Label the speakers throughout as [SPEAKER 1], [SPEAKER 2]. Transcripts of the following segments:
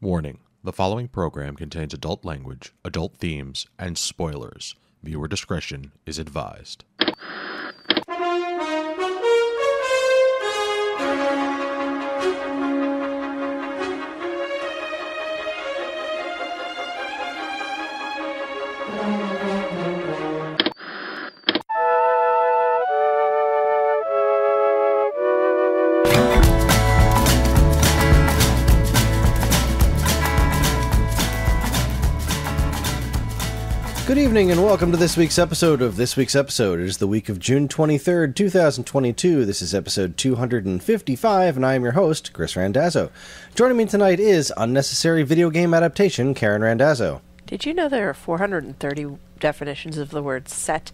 [SPEAKER 1] Warning: the following program contains adult language, adult themes, and spoilers. Viewer discretion is advised.
[SPEAKER 2] Good evening and welcome to this week's episode of This Week's Episode. It is the week of June 23rd, 2022. This is episode 255, and I am your host, Chris Randazzo. Joining me tonight is unnecessary video game adaptation, Karen Randazzo.
[SPEAKER 3] Did you know there are 430 definitions of the word set?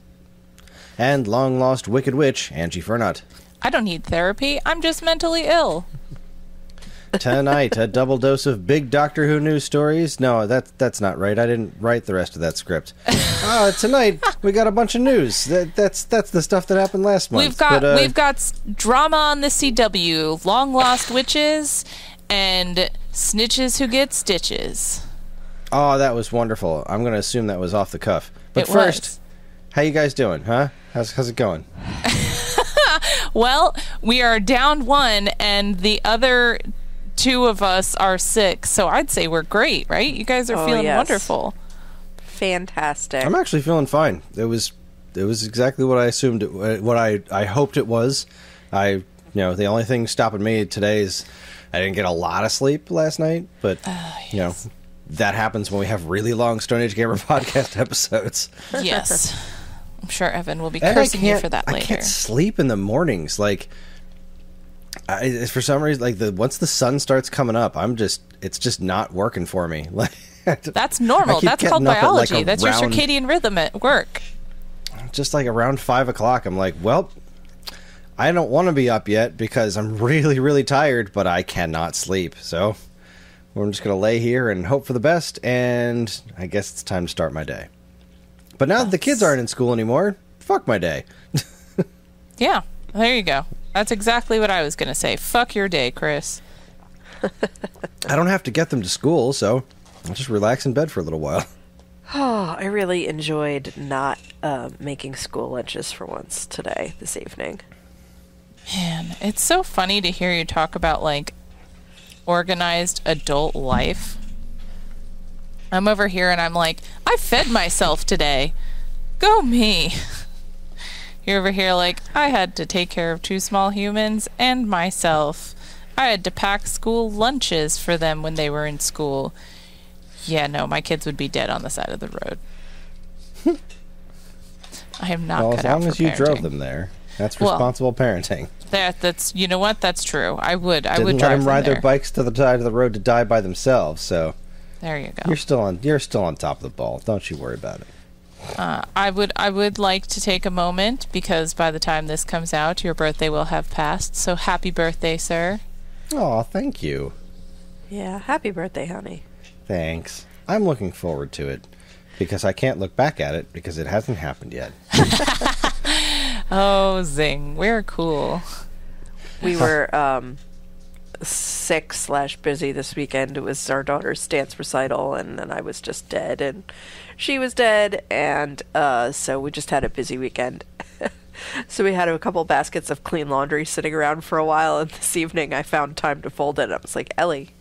[SPEAKER 2] And long-lost Wicked Witch, Angie Fernot.
[SPEAKER 4] I don't need therapy. I'm just mentally ill.
[SPEAKER 2] Tonight, a double dose of big Doctor Who news stories. No, that's not right. I didn't write the rest of that script. Tonight, we got a bunch of news. That's the stuff that happened last month.
[SPEAKER 4] We've got drama on the CW, long lost witches, and snitches who get stitches.
[SPEAKER 2] Oh, that was wonderful. I'm going to assume that was off the cuff. But first, how you guys doing, huh? How's it going?
[SPEAKER 4] Well, we are down one, and the other two of us are sick, so I'd say we're great, right? You guys are feeling wonderful.
[SPEAKER 3] Fantastic.
[SPEAKER 2] I'm actually feeling fine. It was exactly what I assumed what I hoped it was. The only thing stopping me today is I didn't get a lot of sleep last night, but
[SPEAKER 4] yes.
[SPEAKER 2] That happens when we have really long Stone Age Gamer podcast episodes.
[SPEAKER 4] Yes. I'm sure Evan will be cursing you for that later.
[SPEAKER 2] I can't sleep in the mornings. For some reason, once the sun starts coming up, it's just not working for me.
[SPEAKER 4] That's normal. That's called biology. That's your circadian rhythm at work.
[SPEAKER 2] Just around 5 o'clock, I'm like, well, I don't want to be up yet because I'm really, really tired, but I cannot sleep. So I'm just going to lay here and hope for the best, and I guess it's time to start my day. But now that the kids aren't in school anymore, fuck my day.
[SPEAKER 4] Yeah, there you go. That's exactly what I was going to say. Fuck your day, Chris.
[SPEAKER 2] I don't have to get them to school, so I'll just relax in bed for a little while.
[SPEAKER 3] Oh, I really enjoyed not making school lunches for once this evening.
[SPEAKER 4] Man, it's so funny to hear you talk about, organized adult life. I'm over here and I'm like, I fed myself today. Go me. You're over here I had to take care of two small humans and myself. I had to pack school lunches for them when they were in school. Yeah, no, my kids would be dead on the side of the road. I am not cut out for parenting.
[SPEAKER 2] As long as you drove them there, that's responsible parenting.
[SPEAKER 4] That's you know what? That's true. I would drive
[SPEAKER 2] let them ride
[SPEAKER 4] there.
[SPEAKER 2] Their bikes to the side of the road to die by themselves. So
[SPEAKER 4] there you go.
[SPEAKER 2] You're still on top of the ball. Don't you worry about it.
[SPEAKER 4] I would like to take a moment because by the time this comes out, your birthday will have passed. So happy birthday, sir.
[SPEAKER 2] Oh, thank you.
[SPEAKER 3] Yeah, happy birthday, honey.
[SPEAKER 2] Thanks. I'm looking forward to it because I can't look back at it because it hasn't happened yet.
[SPEAKER 4] Oh, zing. We're cool.
[SPEAKER 3] We were sick/busy this weekend. It was our daughter's dance recital, and then I was just dead, and she was dead, and so we just had a busy weekend. So we had a couple baskets of clean laundry sitting around for a while, and this evening I found time to fold it. I was like, Ellie,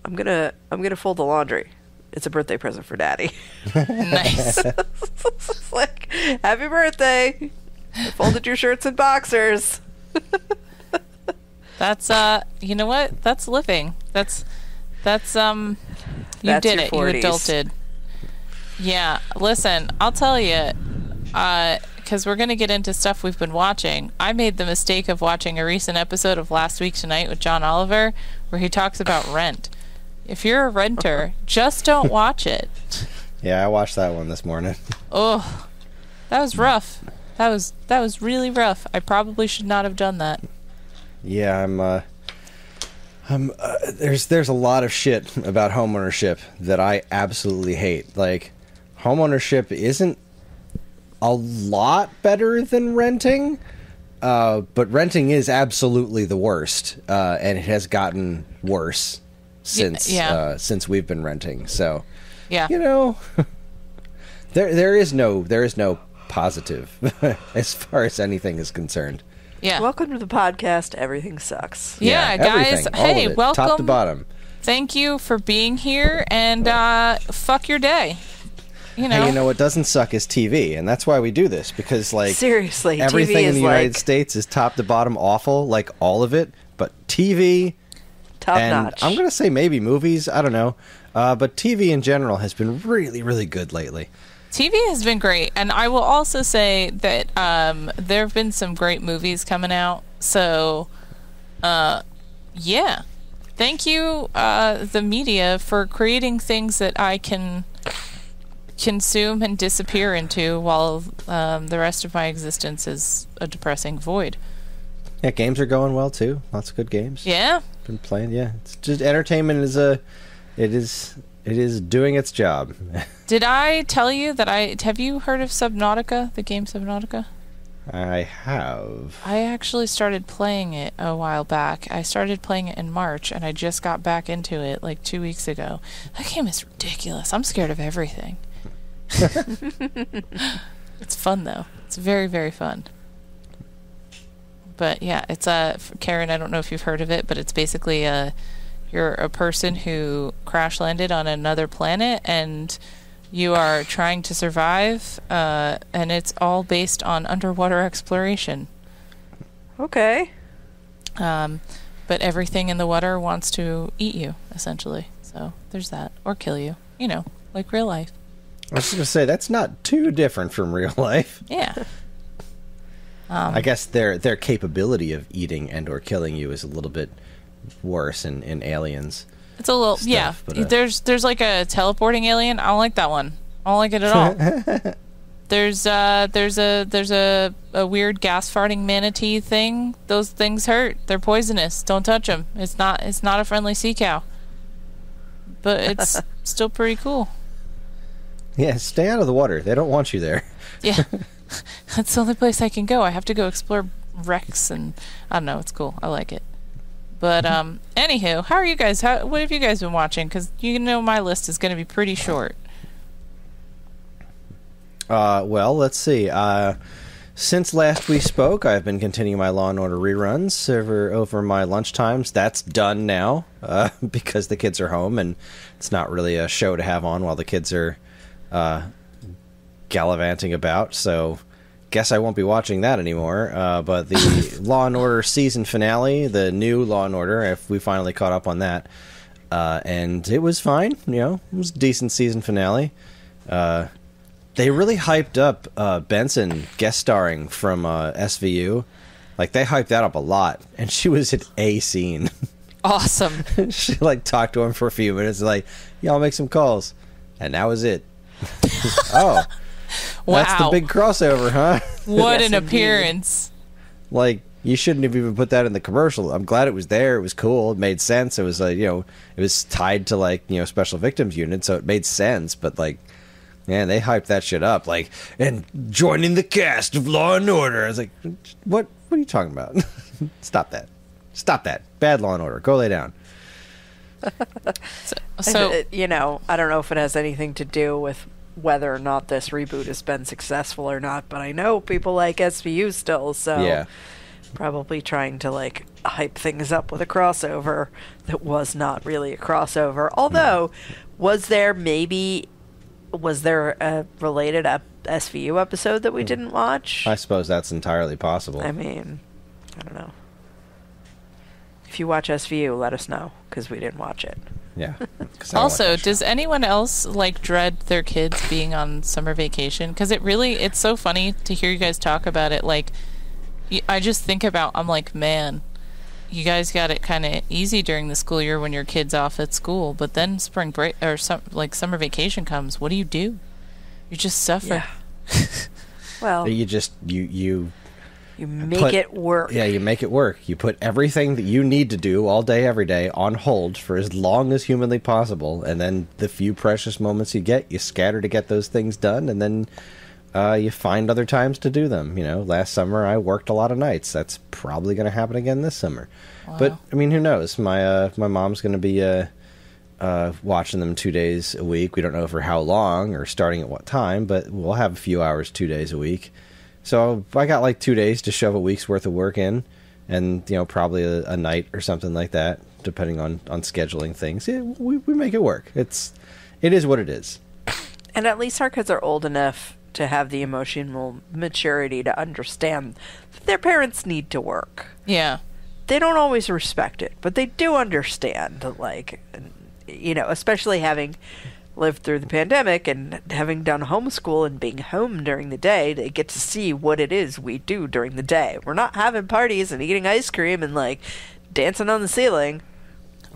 [SPEAKER 3] I'm gonna fold the laundry. It's a birthday present for Daddy.
[SPEAKER 4] Nice.
[SPEAKER 3] It's like, happy birthday! I folded your shirts and boxers.
[SPEAKER 4] That's you know what? That's living. That's you
[SPEAKER 3] That's
[SPEAKER 4] did
[SPEAKER 3] your
[SPEAKER 4] it.
[SPEAKER 3] 40s.
[SPEAKER 4] You adulted. Yeah. Listen, I'll tell you, because we're gonna get into stuff we've been watching. I made the mistake of watching a recent episode of Last Week Tonight with John Oliver, where he talks about rent. If you're a renter, just don't watch it.
[SPEAKER 2] Yeah, I watched that one this morning.
[SPEAKER 4] Oh, that was rough. That was really rough. I probably should not have done that.
[SPEAKER 2] Yeah, there's a lot of shit about homeownership that I absolutely hate. Homeownership isn't a lot better than renting, but renting is absolutely the worst, and it has gotten worse since we've been renting. So,
[SPEAKER 4] Yeah.
[SPEAKER 2] you know, there is no positive as far as anything is concerned.
[SPEAKER 4] Yeah.
[SPEAKER 3] Welcome to the podcast. Everything sucks.
[SPEAKER 4] Yeah, guys.
[SPEAKER 2] everything, all
[SPEAKER 4] Hey,
[SPEAKER 2] of it,
[SPEAKER 4] welcome.
[SPEAKER 2] top to bottom.
[SPEAKER 4] Thank you for being here, and fuck your day. You know.
[SPEAKER 2] Hey, you know what doesn't suck is TV, and that's why we do this, because like
[SPEAKER 3] Seriously,
[SPEAKER 2] everything
[SPEAKER 3] TV
[SPEAKER 2] in
[SPEAKER 3] is
[SPEAKER 2] the United
[SPEAKER 3] like
[SPEAKER 2] States is top to bottom awful, like all of it. But TV
[SPEAKER 3] top
[SPEAKER 2] and
[SPEAKER 3] notch.
[SPEAKER 2] I'm gonna say maybe movies. I don't know, but TV in general has been really, really good lately.
[SPEAKER 4] TV has been great, and I will also say that there have been some great movies coming out. So, yeah, thank you, the media, for creating things that I can consume and disappear into while the rest of my existence is a depressing void.
[SPEAKER 2] Yeah, games are going well too. Lots of good games.
[SPEAKER 4] Yeah.
[SPEAKER 2] Been playing. Yeah, it's just entertainment is doing its job.
[SPEAKER 4] Did I tell you that have you heard of Subnautica, the game Subnautica?
[SPEAKER 2] I have.
[SPEAKER 4] I actually started playing it a while back. I started playing it in March, and I just got back into it like 2 weeks ago. That game is ridiculous. I'm scared of everything. It's fun, though. It's very, very fun. But yeah, it's Karen, I don't know if you've heard of it, but it's basically you're a person who crash landed on another planet, and you are trying to survive, and it's all based on underwater exploration.
[SPEAKER 3] Okay.
[SPEAKER 4] But everything in the water wants to eat you, essentially. So there's that. Or kill you. You know, like real life.
[SPEAKER 2] I was just gonna say that's not too different from real life.
[SPEAKER 4] Yeah.
[SPEAKER 2] I guess their capability of eating and or killing you is a little bit worse in Aliens.
[SPEAKER 4] It's a little,
[SPEAKER 2] stuff,
[SPEAKER 4] yeah.
[SPEAKER 2] but,
[SPEAKER 4] There's like a teleporting alien. I don't like that one. I don't like it at all. There's a weird gas farting manatee thing. Those things hurt. They're poisonous. Don't touch them. It's not a friendly sea cow. But it's still pretty cool.
[SPEAKER 2] Yeah, stay out of the water. They don't want you there.
[SPEAKER 4] Yeah. That's the only place I can go. I have to go explore wrecks, and I don't know. It's cool. I like it. But anywho, how are you guys? What have you guys been watching? Because you know my list is going to be pretty short.
[SPEAKER 2] Well, let's see. Since last we spoke, I've been continuing my Law and Order reruns over my lunchtimes. That's done now because the kids are home, and it's not really a show to have on while the kids are gallivanting about. So, guess I won't be watching that anymore. But the Law and Order season finale, the new Law and Order, if we finally caught up on that, and it was fine. You know, it was a decent season finale. They really hyped up Benson guest starring from SVU. Like, they hyped that up a lot, and she was in a scene.
[SPEAKER 4] Awesome.
[SPEAKER 2] She like talked to him for a few minutes, like, yeah, I'll make some calls, and that was it. Oh.
[SPEAKER 4] Wow.
[SPEAKER 2] That's the big crossover, huh?
[SPEAKER 4] What
[SPEAKER 3] Yes,
[SPEAKER 4] an
[SPEAKER 3] indeed.
[SPEAKER 4] appearance.
[SPEAKER 2] Like, you shouldn't have even put that in the commercial. I'm glad it was there. It was cool. It made sense. It was like, you know, it was tied to like, you know, special victims unit, so it made sense. But like, man, they hyped that shit up. Like, and joining the cast of Law and Order. I was like, what are you talking about? Stop that. Stop that. Bad Law and Order. Go lay down.
[SPEAKER 4] So
[SPEAKER 3] You know, I don't know if it has anything to do with whether or not this reboot has been successful or not, but I know people like SVU still, so
[SPEAKER 2] Yeah.
[SPEAKER 3] probably trying to like hype things up with a crossover that was not really a crossover. Although, was there a related SVU episode that we didn't watch?
[SPEAKER 2] I suppose that's entirely possible.
[SPEAKER 3] I mean, I don't know. If you watch SVU, let us know, because we didn't watch it.
[SPEAKER 2] Yeah. 'Cause I don't
[SPEAKER 4] also,
[SPEAKER 2] like that
[SPEAKER 4] does anyone else like dread their kids being on summer vacation? Because it's so funny to hear you guys talk about it. Like, I just think about, I'm like, man, you guys got it kind of easy during the school year when your kid's off at school, but then spring break or summer vacation comes. What do? You just suffer.
[SPEAKER 3] Yeah. Well,
[SPEAKER 2] You just
[SPEAKER 3] you make it work.
[SPEAKER 2] Yeah, you make it work. You put everything that you need to do all day, every day on hold for as long as humanly possible, and then the few precious moments you get, you scatter to get those things done, and then you find other times to do them. You know, last summer I worked a lot of nights. That's probably going to happen again this summer.
[SPEAKER 4] Wow.
[SPEAKER 2] But I mean, who knows? My mom's going to be watching them 2 days a week. We don't know for how long or starting at what time, but we'll have a few hours 2 days a week. So I got like 2 days to shove a week's worth of work in, and probably a night or something like that, depending on scheduling things. Yeah, we make it work. It is what it is.
[SPEAKER 3] And at least our kids are old enough to have the emotional maturity to understand that their parents need to work.
[SPEAKER 4] Yeah.
[SPEAKER 3] They don't always respect it, but they do understand, like, especially having lived through the pandemic and having done homeschool and being home during the day, they get to see what it is we do during the day. We're not having parties and eating ice cream and, like, dancing on the ceiling.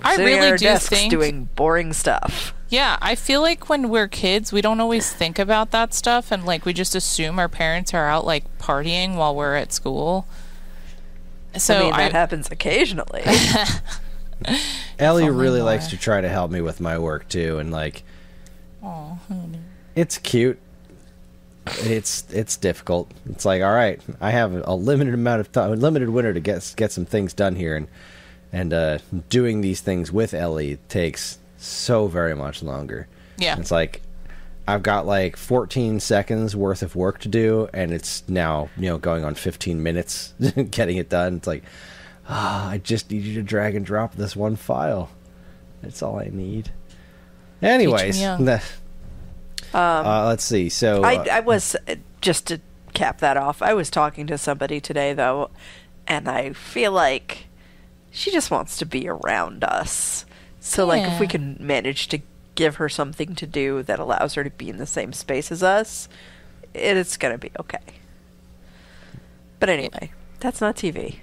[SPEAKER 4] I
[SPEAKER 3] sitting at
[SPEAKER 4] really
[SPEAKER 3] our
[SPEAKER 4] do
[SPEAKER 3] desks
[SPEAKER 4] think
[SPEAKER 3] doing boring stuff.
[SPEAKER 4] Yeah, I feel like when we're kids, we don't always think about that stuff, and like we just assume our parents are out like partying while we're at school. So
[SPEAKER 3] that happens occasionally.
[SPEAKER 2] Ellie really likes to try to help me with my work too, and like,
[SPEAKER 4] oh, honey.
[SPEAKER 2] It's cute. It's difficult. It's like, all right, I have a limited amount of time, a limited winter to get some things done here, and doing these things with Ellie takes so very much longer.
[SPEAKER 4] Yeah.
[SPEAKER 2] It's like I've got like 14 seconds worth of work to do, and it's now, going on 15 minutes getting it done. It's like, I just need you to drag and drop this one file. That's all I need. Anyways, let's see. So
[SPEAKER 3] I was, just to cap that off, I was talking to somebody today, though, and I feel like she just wants to be around us. So, like, if we can manage to give her something to do that allows her to be in the same space as us, it's going to be okay. But anyway, that's not TV.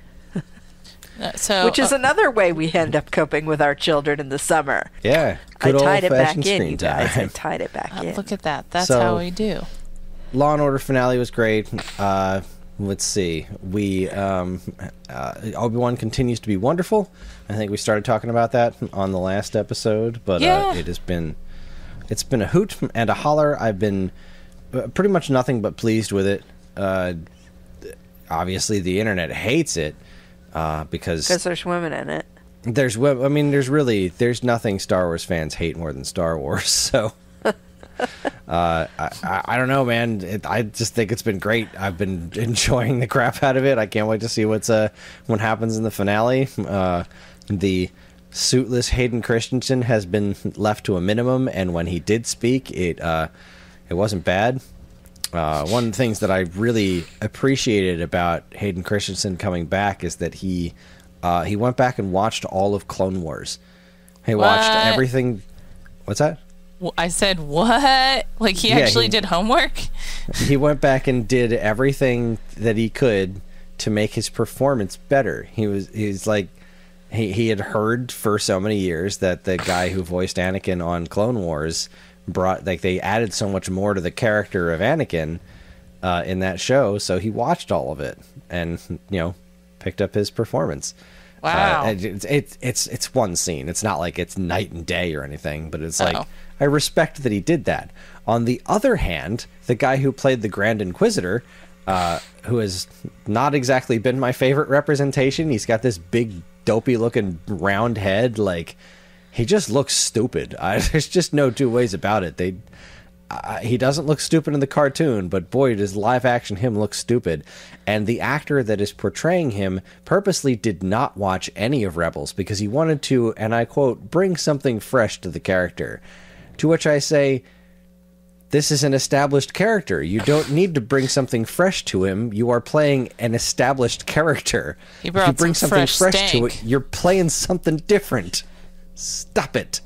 [SPEAKER 3] Which is another way we end up coping with our children in the summer.
[SPEAKER 2] Yeah.
[SPEAKER 3] I tied it back
[SPEAKER 2] old-fashioned
[SPEAKER 3] in,
[SPEAKER 2] screen
[SPEAKER 3] you guys.
[SPEAKER 2] time.
[SPEAKER 3] I tied it back in.
[SPEAKER 4] Look at that. That's
[SPEAKER 2] So-
[SPEAKER 4] how we do.
[SPEAKER 2] Law and Order finale was great. Let's see. We Obi-Wan continues to be wonderful. I think we started talking about that on the last episode, but
[SPEAKER 4] Yeah.
[SPEAKER 2] it's been a hoot and a holler. I've been pretty much nothing but pleased with it. Obviously, the internet hates it because
[SPEAKER 3] there's women in it.
[SPEAKER 2] there's nothing Star Wars fans hate more than Star Wars. So. I don't know, man. I just think it's been great. I've been enjoying the crap out of it. I can't wait to see what happens in the finale. The suitless Hayden Christensen has been left to a minimum, and when he did speak, it wasn't bad. One of the things that I really appreciated about Hayden Christensen coming back is that he went back and watched all of Clone Wars. He watched everything. What's that?
[SPEAKER 4] I said, what? Like, he actually did homework?
[SPEAKER 2] He went back and did everything that he could to make his performance better. He's like, he had heard for so many years that the guy who voiced Anakin on Clone Wars they added so much more to the character of Anakin in that show, so he watched all of it and, picked up his performance.
[SPEAKER 4] Wow.
[SPEAKER 2] It's one scene. It's not like it's night and day or anything, but it's like, I respect that he did that. On the other hand, the guy who played the Grand Inquisitor, who has not exactly been my favorite representation, he's got this big, dopey-looking round head. Like, he just looks stupid. There's just no two ways about it. He doesn't look stupid in the cartoon, but boy, does live-action him look stupid. And the actor that is portraying him purposely did not watch any of Rebels because he wanted to, and I quote, bring something fresh to the character. To which I say, this is an established character. You don't need to bring something fresh to him. You are playing an established character.
[SPEAKER 4] He brought
[SPEAKER 2] if you bring
[SPEAKER 4] some
[SPEAKER 2] something
[SPEAKER 4] fresh
[SPEAKER 2] fresh to
[SPEAKER 4] stank.
[SPEAKER 2] it, you're playing something different. Stop it.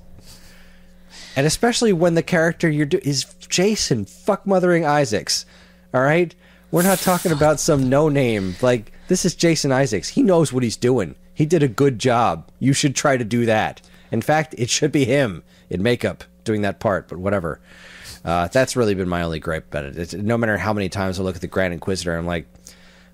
[SPEAKER 2] And especially when the character is Jason fuckmothering Isaacs. All right? We're not talking about some no-name. Like, this is Jason Isaacs. He knows what he's doing. He did a good job. You should try to do that. In fact, it should be him in makeup doing that part, but whatever. That's really been my only gripe about it. No matter how many times I look at the Grand Inquisitor, I'm like,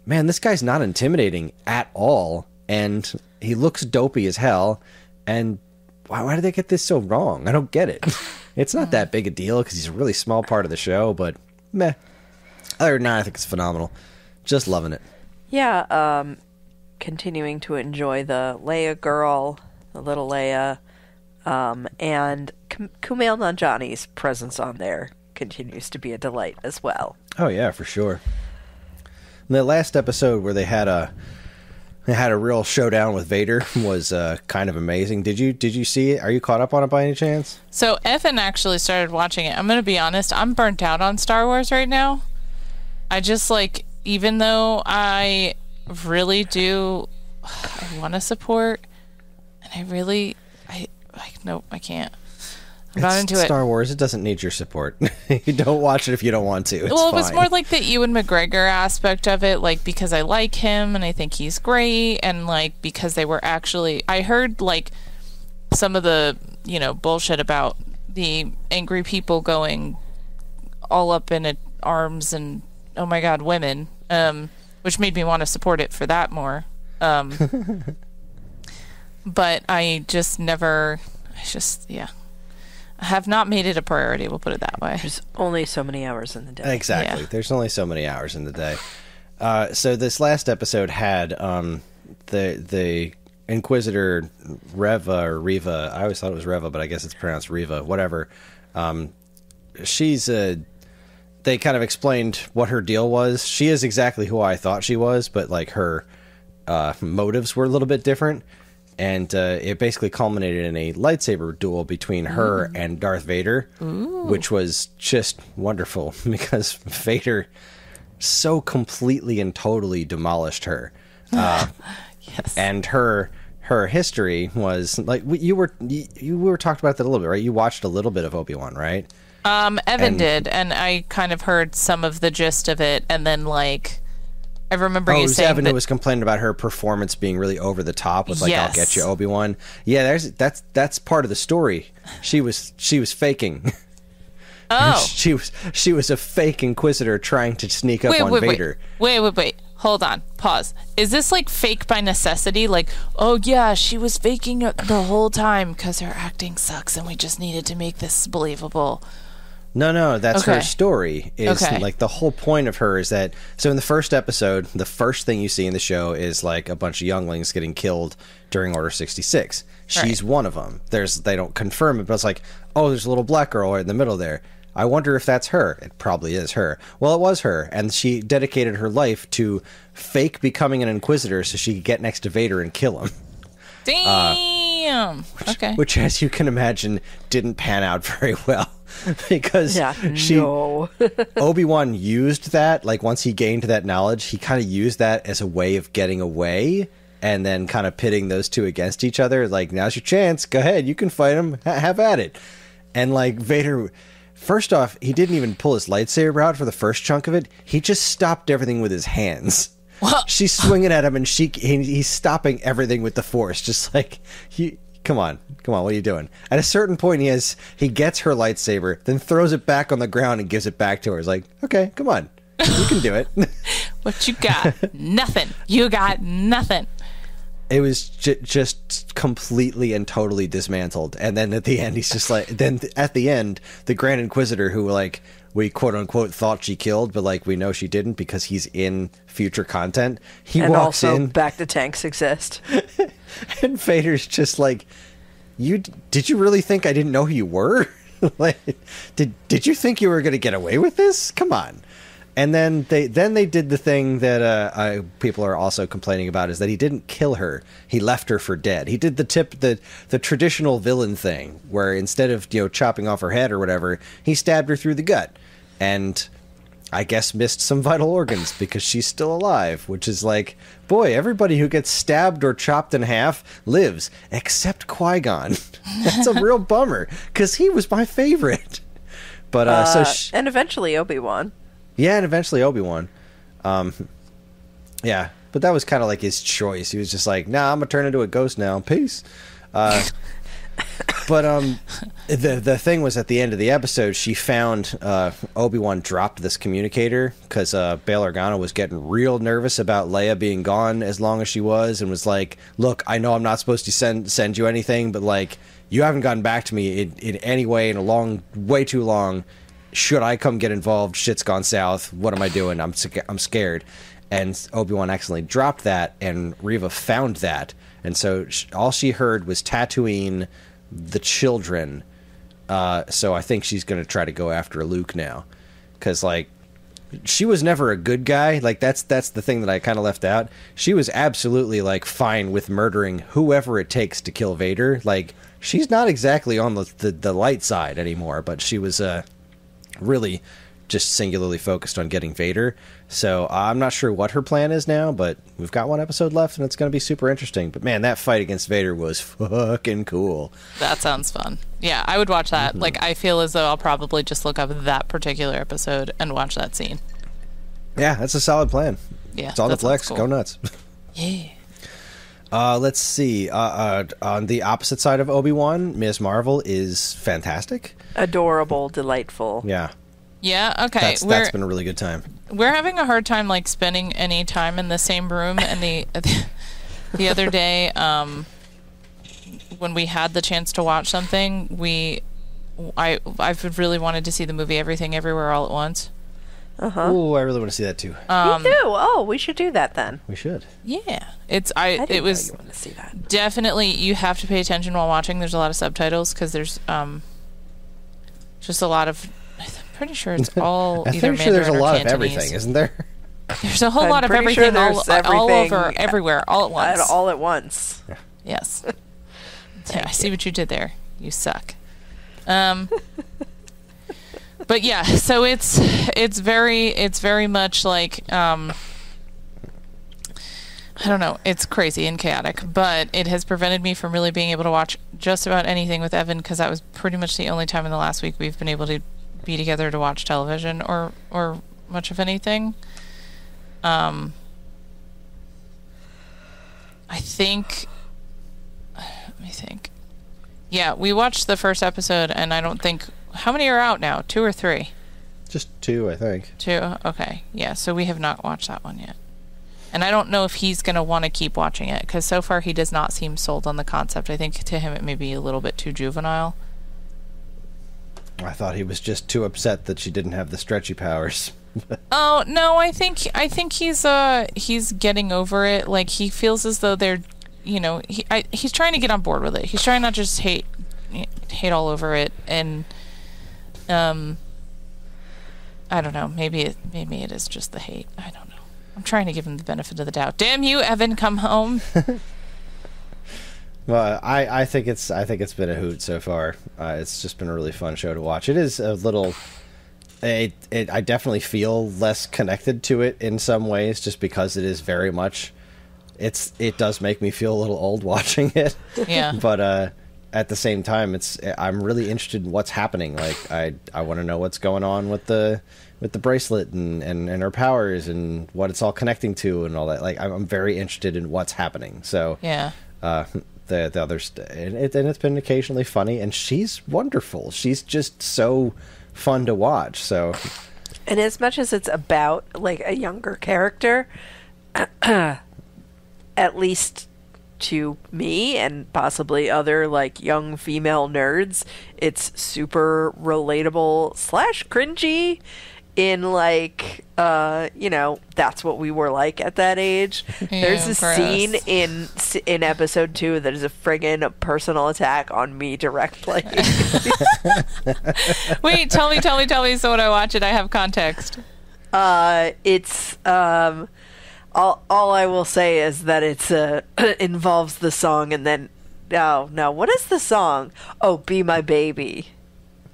[SPEAKER 2] man, this guy's not intimidating at all, and he looks dopey as hell, and why did they get this so wrong? I don't get it. It's not that big a deal because he's a really small part of the show, but meh. Other than that, I think it's phenomenal. Just loving it.
[SPEAKER 3] Yeah, continuing to enjoy the Leia girl, the little Leia. And Kumail Nanjiani's presence on there continues to be a delight as well.
[SPEAKER 2] Oh yeah, for sure. The last episode where they had a real showdown with Vader was kind of amazing. Did you see it? Are you caught up on it by any chance?
[SPEAKER 4] So Evan actually started watching it. I'm going to be honest, I'm burnt out on Star Wars right now. I just even though I really do, I want to support, and nope, I can't. I'm not into it.
[SPEAKER 2] Star Wars, it doesn't need your support. You don't watch it if you don't want to. It's
[SPEAKER 4] well, it
[SPEAKER 2] fine.
[SPEAKER 4] was more like the Ewan McGregor aspect of it, because I like him and I think he's great, and because they were actually, I heard some of the bullshit about the angry people going all up in arms and oh my god, women, which made me want to support it for that more. But I just never, I have not made it a priority, we'll put it that way.
[SPEAKER 3] There's only so many hours in the day.
[SPEAKER 2] Exactly. Yeah. There's only so many hours in the day. So this last episode had the Inquisitor Reva or Reva. I always thought it was Reva, but I guess it's pronounced Reva. Whatever. She's they kind of explained what her deal was. She is exactly who I thought she was, but her motives were a little bit different. And it basically culminated in a lightsaber duel between her and Darth Vader, which was just wonderful because Vader so completely and totally demolished her.
[SPEAKER 4] Yes.
[SPEAKER 2] And her history was you were talked about that a little bit, right? You watched a little bit of Obi-Wan, right?
[SPEAKER 4] Evan did, and I kind of heard some of the gist of it, and then I remember you saying
[SPEAKER 2] Evan who was complaining about her performance being really over the top with
[SPEAKER 4] yes.
[SPEAKER 2] I'll get you, Obi-Wan. Yeah, that's part of the story. She was faking.
[SPEAKER 4] Oh.
[SPEAKER 2] she was a fake Inquisitor trying to sneak up on Vader.
[SPEAKER 4] Wait. Hold on. Pause. Is this fake by necessity? Oh yeah, she was faking it the whole time because her acting sucks and we just needed to make this believable.
[SPEAKER 2] No, that's
[SPEAKER 4] okay.
[SPEAKER 2] her story. Is
[SPEAKER 4] okay.
[SPEAKER 2] The whole point of her is that, so in the first episode, the first thing you see in the show is a bunch of younglings getting killed during Order 66. She's one of them. They don't confirm it, but it's there's a little black girl right in the middle there. I wonder if that's her. It probably is her. Well, it was her, and she dedicated her life to fake becoming an Inquisitor so she could get next to Vader and kill him.
[SPEAKER 4] Damn. Okay.
[SPEAKER 2] Which, as you can imagine, didn't pan out very well. Because Obi-Wan used that, once he gained that knowledge, he kind of used that as a way of getting away and then kind of pitting those two against each other. Now's your chance. Go ahead. You can fight him. Have at it. And Vader, first off, he didn't even pull his lightsaber out for the first chunk of it. He just stopped everything with his hands. She's swinging at him and he's stopping everything with the Force. Just come on, what are you doing? At a certain point, he gets her lightsaber, then throws it back on the ground and gives it back to her. It's okay, come on, you can do it.
[SPEAKER 4] What you got? Nothing. You got nothing.
[SPEAKER 2] It was just completely and totally dismantled. And then at the end, he's just then at the end, the Grand Inquisitor, who we quote unquote thought she killed, but we know she didn't because he's in future content. He walks
[SPEAKER 3] also,
[SPEAKER 2] in.
[SPEAKER 3] Back to tanks exist.
[SPEAKER 2] And Vader's just did you really think I didn't know who you were? Did you think you were going to get away with this? Come on. And then they did the thing that people are also complaining about, is that he didn't kill her. He left her for dead. He did the traditional villain thing, where instead of chopping off her head or whatever, he stabbed her through the gut. And I guess missed some vital organs because she's still alive, which is boy, everybody who gets stabbed or chopped in half lives, except Qui-Gon. That's a real bummer, because he was my favorite. But
[SPEAKER 3] and eventually Obi-Wan.
[SPEAKER 2] Yeah, and eventually Obi-Wan. Yeah, but that was kind of his choice. He was just nah, I'm gonna turn into a ghost now. Peace. But the thing was, at the end of the episode, she found Obi-Wan dropped this communicator because Bail Organa was getting real nervous about Leia being gone as long as she was, and was look, I know I'm not supposed to send you anything, but you haven't gotten back to me in any way in way too long. Should I come get involved? Shit's gone south. What am I doing? I'm scared. And Obi-Wan accidentally dropped that, and Reva found that. And so all she heard was Tatooine, the children. So I think she's going to try to go after Luke now. Because, like, she was never a good guy. Like, that's the thing that I kind of left out. She was absolutely, like, fine with murdering whoever it takes to kill Vader. Like, she's not exactly on the light side anymore, but she was really just singularly focused on getting Vader. So I'm not sure what her plan is now, but we've got one episode left, and it's going to be super interesting. But, man, that fight against Vader was fucking cool.
[SPEAKER 4] That sounds fun. Yeah, I would watch that. Like, I feel as though I'll probably just look up that particular episode and watch that scene.
[SPEAKER 2] Yeah, that's a solid plan.
[SPEAKER 4] Yeah,
[SPEAKER 2] it's on
[SPEAKER 4] that
[SPEAKER 2] Netflix.
[SPEAKER 4] sounds cool.
[SPEAKER 2] Go nuts.
[SPEAKER 4] Yeah.
[SPEAKER 2] Let's see. On the opposite side of Obi-Wan, Ms. Marvel is fantastic.
[SPEAKER 3] Adorable, delightful.
[SPEAKER 2] Yeah.
[SPEAKER 4] Yeah, okay.
[SPEAKER 2] That's been a really good time.
[SPEAKER 4] We're having a hard time, like, spending any time in the same room. And the other day, when we had the chance to watch something, I've really wanted to see the movie Everything Everywhere All at Once.
[SPEAKER 2] Oh, I really want to see that too.
[SPEAKER 3] Me too. Oh, we should do that then.
[SPEAKER 2] We should.
[SPEAKER 4] Yeah,
[SPEAKER 3] I didn't
[SPEAKER 4] it was
[SPEAKER 3] know you want to see that.
[SPEAKER 4] definitely, you have to pay attention while watching. There's a lot of subtitles because there's just a lot of. I'm pretty sure it's all
[SPEAKER 2] I'm
[SPEAKER 4] either
[SPEAKER 2] pretty sure there's a
[SPEAKER 4] Mandarin or
[SPEAKER 2] lot of
[SPEAKER 4] Cantonese.
[SPEAKER 2] everything, isn't there?
[SPEAKER 4] There's a whole
[SPEAKER 3] I'm
[SPEAKER 4] lot of
[SPEAKER 3] pretty sure
[SPEAKER 4] everything,
[SPEAKER 3] there's
[SPEAKER 4] all
[SPEAKER 3] everything
[SPEAKER 4] over, everywhere, all at once.
[SPEAKER 3] All at once.
[SPEAKER 4] Yes. Yeah, I see what you did there. You suck. But yeah, so it's very much like I don't know, it's crazy and chaotic, but it has prevented me from really being able to watch just about anything with Evan because that was pretty much the only time in the last week we've been able to be together to watch television or much of anything. I think. Let me think. Yeah, we watched the first episode, and I don't think. How many are out now? 2 or 3?
[SPEAKER 2] Just 2, I think.
[SPEAKER 4] 2? Okay. Yeah, so we have not watched that one yet. And I don't know if he's going to want to keep watching it, because so far he does not seem sold on the concept. I think to him it may be a little bit too juvenile.
[SPEAKER 2] I thought he was just too upset that she didn't have the stretchy powers.
[SPEAKER 4] Oh, no, I think he's getting over it. Like, he feels as though they're, he's trying to get on board with it. He's trying not to just hate all over it, and I don't know. Maybe it is just the hate. I don't know. I'm trying to give him the benefit of the doubt. Damn you, Evan, come home.
[SPEAKER 2] Well, I think it's been a hoot so far. It's just been a really fun show to watch. It is a little. I definitely feel less connected to it in some ways, just because it is very much. It does make me feel a little old watching it.
[SPEAKER 4] Yeah.
[SPEAKER 2] But at the same time, I'm really interested in what's happening. Like I want to know what's going on with the bracelet and her powers and what it's all connecting to and all that. Like I'm very interested in what's happening. So
[SPEAKER 4] Yeah.
[SPEAKER 2] The others and it's been occasionally funny, and she's wonderful. She's just so fun to watch. So,
[SPEAKER 3] And as much as it's about like a younger character, at least to me and possibly other like young female nerds, it's super relatable / cringy in like that's what we were like at that age.
[SPEAKER 4] Yeah,
[SPEAKER 3] There's a
[SPEAKER 4] gross.
[SPEAKER 3] scene in episode 2 that is a friggin' personal attack on me directly.
[SPEAKER 4] Wait, tell me so when I watch it I have context.
[SPEAKER 3] It's all I will say is that it's involves the song, and then no, what is the song? Oh, Be My Baby.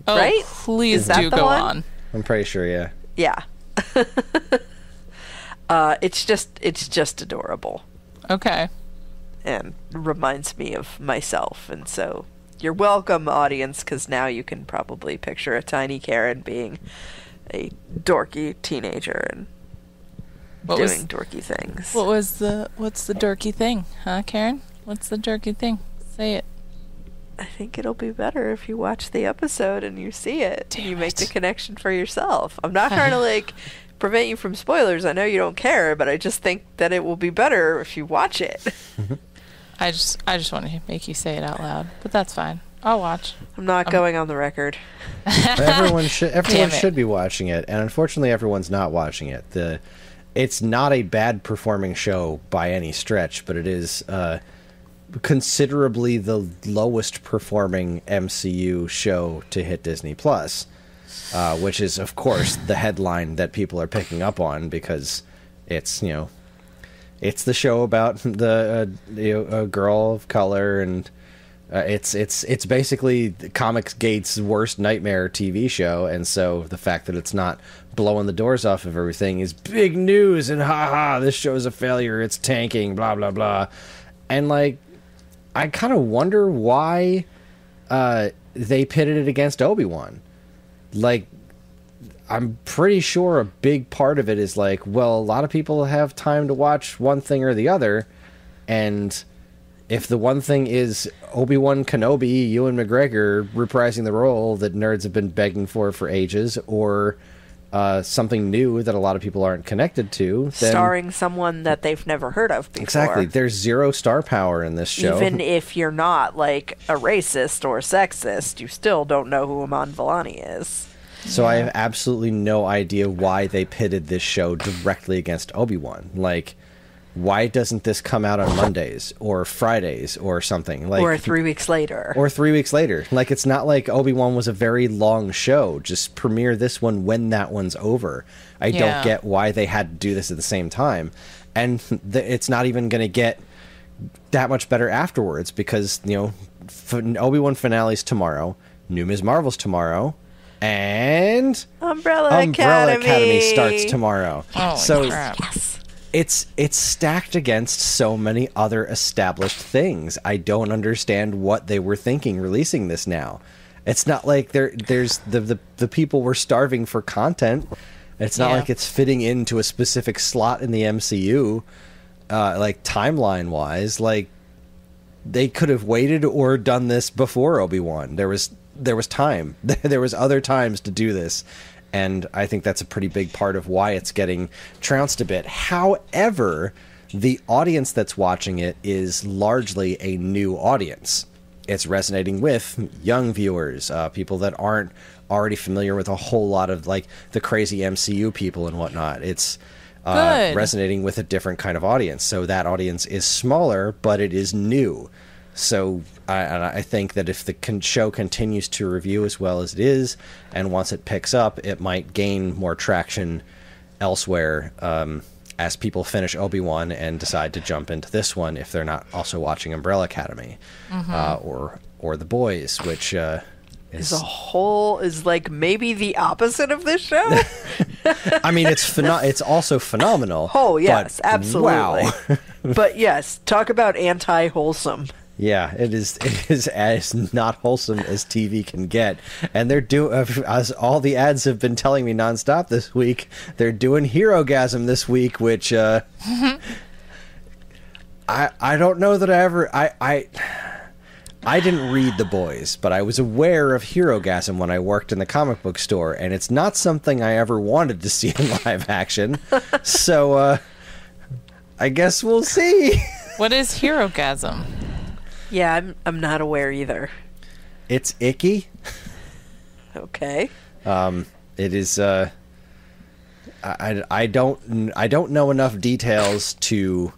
[SPEAKER 4] Oh,
[SPEAKER 3] Right?
[SPEAKER 4] please
[SPEAKER 3] Is that
[SPEAKER 4] do
[SPEAKER 3] the
[SPEAKER 4] go
[SPEAKER 3] one?
[SPEAKER 4] on.
[SPEAKER 2] I'm pretty sure, yeah.
[SPEAKER 3] Yeah. It's just adorable
[SPEAKER 4] Okay.
[SPEAKER 3] and reminds me of myself, and so you're welcome, audience, because now you can probably picture a tiny Karen being a dorky teenager and doing dorky things.
[SPEAKER 4] What's the dorky thing, huh, Karen? What's the dorky thing? Say it.
[SPEAKER 3] I think it'll be better if you watch the episode and you see it.
[SPEAKER 4] Damn
[SPEAKER 3] you make
[SPEAKER 4] it.
[SPEAKER 3] the connection for yourself. I'm not trying to like prevent you from spoilers. I know you don't care, but I just think that it will be better if you watch it.
[SPEAKER 4] I just want to make you say it out loud, but that's fine. I'll watch.
[SPEAKER 3] I'm not going on the record.
[SPEAKER 2] Everyone
[SPEAKER 4] Damn it.
[SPEAKER 2] should be watching it, and unfortunately, everyone's not watching it. It's not a bad performing show by any stretch, but it is considerably the lowest performing MCU show to hit Disney Plus, which is, of course, the headline that people are picking up on because it's, it's the show about the a girl of color, and it's basically Comics Gate's worst nightmare TV show, and so the fact that it's not blowing the doors off of everything is big news, and this show is a failure, it's tanking, blah blah blah. And like, I kind of wonder why they pitted it against Obi-Wan. Like, I'm pretty sure a big part of it is like, well, a lot of people have time to watch one thing or the other, and if the one thing is Obi-Wan Kenobi, Ewan McGregor reprising the role that nerds have been begging for ages, or something new that a lot of people aren't connected to, then
[SPEAKER 3] starring someone that they've never heard of before.
[SPEAKER 2] Exactly. There's zero star power in this show.
[SPEAKER 3] Even if you're not like a racist or sexist, you still don't know who Iman Vellani is.
[SPEAKER 2] So I have absolutely no idea why they pitted this show directly against Obi-Wan. Like, why doesn't this come out on Mondays or Fridays or something? Like,
[SPEAKER 3] or 3 weeks later.
[SPEAKER 2] Or 3 weeks later. Like, it's not like Obi-Wan was a very long show. Just premiere this one when that one's over. I don't get why they had to do this at the same time. And it's not even going to get that much better afterwards because, Obi-Wan finale's tomorrow, New Ms. Marvel's tomorrow, and
[SPEAKER 3] Umbrella
[SPEAKER 2] Academy starts tomorrow.
[SPEAKER 4] Oh,
[SPEAKER 2] so
[SPEAKER 4] crap.
[SPEAKER 3] Yes.
[SPEAKER 2] it's stacked against so many other established things. I don't understand what they were thinking releasing this now. It's not like there's the people were starving for content. It's not like it's fitting into a specific slot in the MCU, like timeline wise. Like, they could have waited or done this before Obi-Wan. There was time. There was other times to do this. And I think that's a pretty big part of why it's getting trounced a bit. However, the audience that's watching it is largely a new audience. It's resonating with young viewers, people that aren't already familiar with a whole lot of like the crazy MCU people and whatnot. It's resonating with a different kind of audience. So that audience is smaller, but it is new. So I think that if the show continues to review as well as it is, and once it picks up, it might gain more traction elsewhere as people finish Obi-Wan and decide to jump into this one if they're not also watching Umbrella Academy or The Boys, which
[SPEAKER 3] is like maybe the opposite of this show.
[SPEAKER 2] I mean, it's also phenomenal.
[SPEAKER 3] Oh yes, absolutely.
[SPEAKER 2] Wow.
[SPEAKER 3] But yes, talk about anti-wholesome.
[SPEAKER 2] Yeah, it is as not wholesome as TV can get. And they're as all the ads have been telling me nonstop this week, they're doing Hero-gasm this week, which I don't know that I didn't read The Boys, but I was aware of Hero-gasm when I worked in the comic book store, and it's not something I ever wanted to see in live action. So I guess we'll see.
[SPEAKER 4] What is Hero-gasm?
[SPEAKER 3] Yeah, I'm not aware either.
[SPEAKER 2] It's icky.
[SPEAKER 3] Okay.
[SPEAKER 2] It is. I don't know enough details to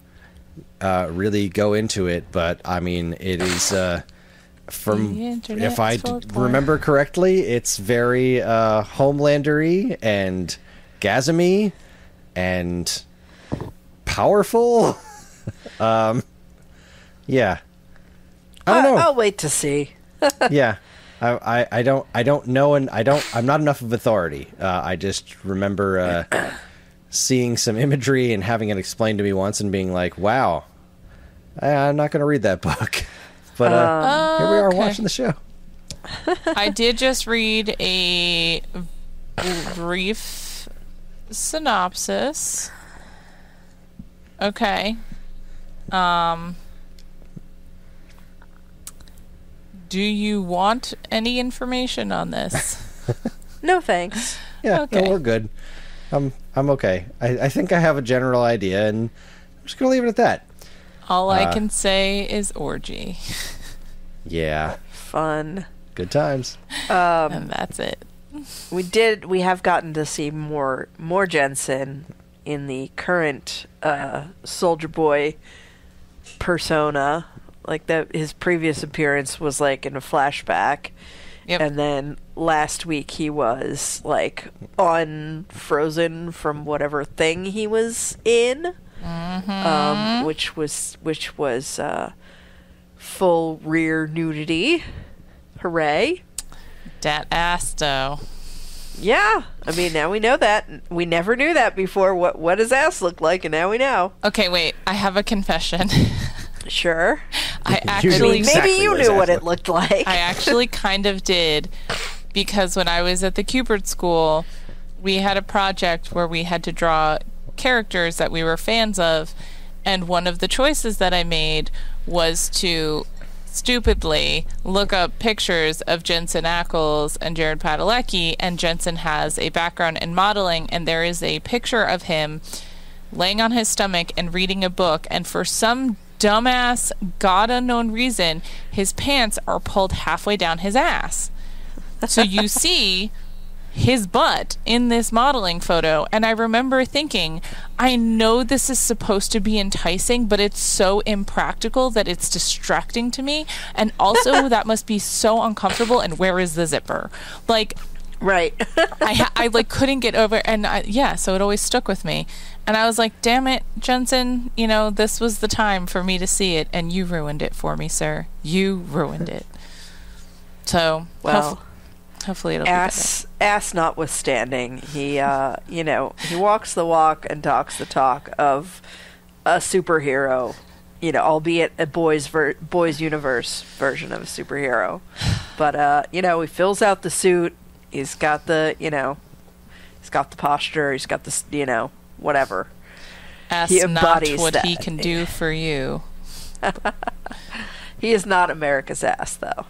[SPEAKER 2] really go into it, but I mean, it is. If I remember correctly, it's very Homelandery and gasmy and powerful. Yeah. I don't know.
[SPEAKER 3] I'll wait to see.
[SPEAKER 2] Yeah. I don't know, and I'm not enough of authority. I just remember seeing some imagery and having it explained to me once and being like, wow, I'm not going to read that book. But here we are watching the show.
[SPEAKER 4] I did just read a brief synopsis. Okay. Do you want any information on this?
[SPEAKER 3] No, thanks.
[SPEAKER 2] Yeah,
[SPEAKER 4] Okay.
[SPEAKER 2] no, we're good. I'm okay. I think I have a general idea, and I'm just going to leave it at that.
[SPEAKER 4] All I can say is orgy.
[SPEAKER 2] Yeah,
[SPEAKER 3] Fun.
[SPEAKER 2] good times.
[SPEAKER 4] And that's it.
[SPEAKER 3] We have gotten to see more Jensen in the current Soldier Boy persona, Like that, his previous appearance was like in a flashback.
[SPEAKER 4] Yep.
[SPEAKER 3] And then last week he was like unfrozen from whatever thing he was in, which was full rear nudity. Hooray!
[SPEAKER 4] Dat ass though.
[SPEAKER 3] Yeah, I mean now we know that. We never knew that before. What his ass looked like, and now we know.
[SPEAKER 4] Okay, wait. I have a confession.
[SPEAKER 3] Sure.
[SPEAKER 4] I
[SPEAKER 2] knew
[SPEAKER 4] actually
[SPEAKER 2] exactly
[SPEAKER 3] Maybe you
[SPEAKER 2] what his
[SPEAKER 3] knew
[SPEAKER 2] ass
[SPEAKER 3] what it
[SPEAKER 2] looked
[SPEAKER 3] looked like.
[SPEAKER 4] I actually kind of did, because when I was at the Cubert School, we had a project where we had to draw characters that we were fans of, and one of the choices that I made was to stupidly look up pictures of Jensen Ackles and Jared Padalecki, and Jensen has a background in modeling, and there is a picture of him laying on his stomach and reading a book, and for some dumbass, God unknown reason, his pants are pulled halfway down his ass. So you see his butt in this modeling photo, and I remember thinking, I know this is supposed to be enticing, but it's so impractical that it's distracting to me, and also that must be so uncomfortable, and where is the zipper? Like,
[SPEAKER 3] Right.
[SPEAKER 4] I like couldn't get over, and so it always stuck with me. And I was like, damn it, Jensen, this was the time for me to see it, and you ruined it for me, sir. You ruined it. So,
[SPEAKER 3] Well,
[SPEAKER 4] hopefully it'll be better.
[SPEAKER 3] Ass notwithstanding, he he walks the walk and talks the talk of a superhero, albeit a boys universe version of a superhero. But he fills out the suit. He's got the he's got the posture. He's got the whatever.
[SPEAKER 4] Ask
[SPEAKER 3] He
[SPEAKER 4] not
[SPEAKER 3] embodies
[SPEAKER 4] what
[SPEAKER 3] that.
[SPEAKER 4] he can do for you.
[SPEAKER 3] He is not America's ass, though.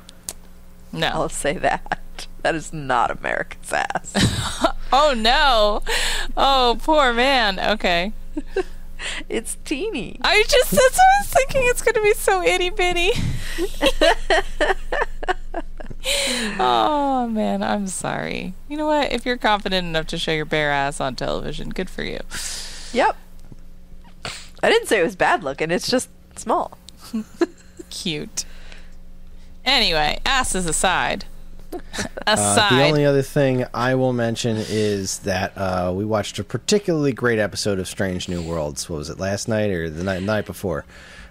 [SPEAKER 4] No.
[SPEAKER 3] I'll say that. That is not America's ass.
[SPEAKER 4] Oh no. Oh, poor man. Okay.
[SPEAKER 3] It's teeny.
[SPEAKER 4] That's what I was thinking. It's going to be so itty bitty. Oh man, I'm sorry. You know what? If you're confident enough to show your bare ass on television, good for you.
[SPEAKER 3] Yep. I didn't say it was bad looking. It's just small.
[SPEAKER 4] Cute. Anyway, asses aside.
[SPEAKER 2] The only other thing I will mention is that we watched a particularly great episode of Strange New Worlds. What was it, last night or the night before?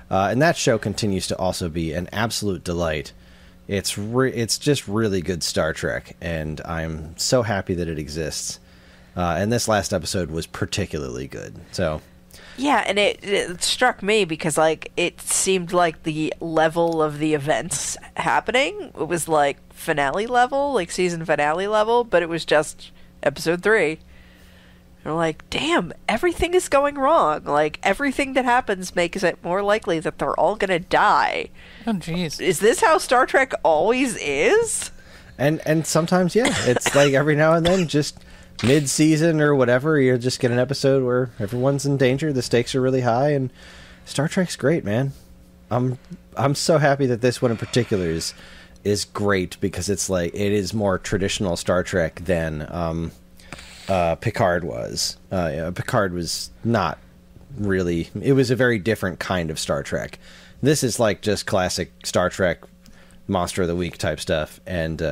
[SPEAKER 2] And that show continues to also be an absolute delight. It's just really good Star Trek, and I'm so happy that it exists. And this last episode was particularly good. So,
[SPEAKER 3] Yeah, and it struck me because it seemed like the level of the events happening, it was like finale level, like season finale level, but it was just episode 3. And we're like, damn, everything is going wrong. Like, everything that happens makes it more likely that they're all gonna die.
[SPEAKER 4] Oh jeez.
[SPEAKER 3] Is this how Star Trek always is?
[SPEAKER 2] and sometimes, yeah, it's like every now and then, just mid-season or whatever, you just get an episode where everyone's in danger, the stakes are really high, and Star Trek's great, man. I'm so happy that this one in particular is great, because it's like, it is more traditional Star Trek than Picard was. Picard was not really, it was a very different kind of Star Trek. This is like just classic Star Trek Monster of the Week type stuff, and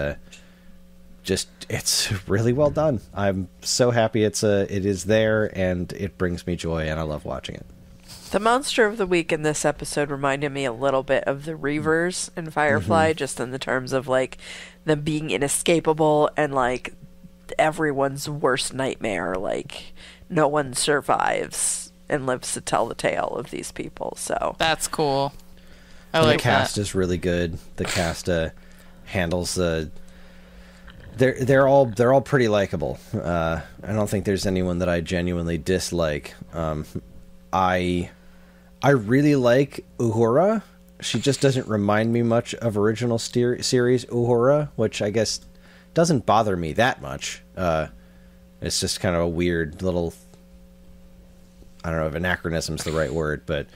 [SPEAKER 2] it's really well done. I'm so happy it is there, and it brings me joy, and I love watching it.
[SPEAKER 3] The monster of the week in this episode reminded me a little bit of the Reavers in Firefly, just in the terms of like them being inescapable and like everyone's worst nightmare. Like no one survives and lives to tell the tale of these people. So
[SPEAKER 4] That's cool. I
[SPEAKER 2] And
[SPEAKER 4] like
[SPEAKER 2] the cast
[SPEAKER 4] that.
[SPEAKER 2] is really good. The cast handles the. They're all pretty likable. I don't think there's anyone that I genuinely dislike. I really like Uhura. She just doesn't remind me much of original series Uhura, which I guess doesn't bother me that much. It's just kind of a weird little. I don't know if anachronism's the right word, but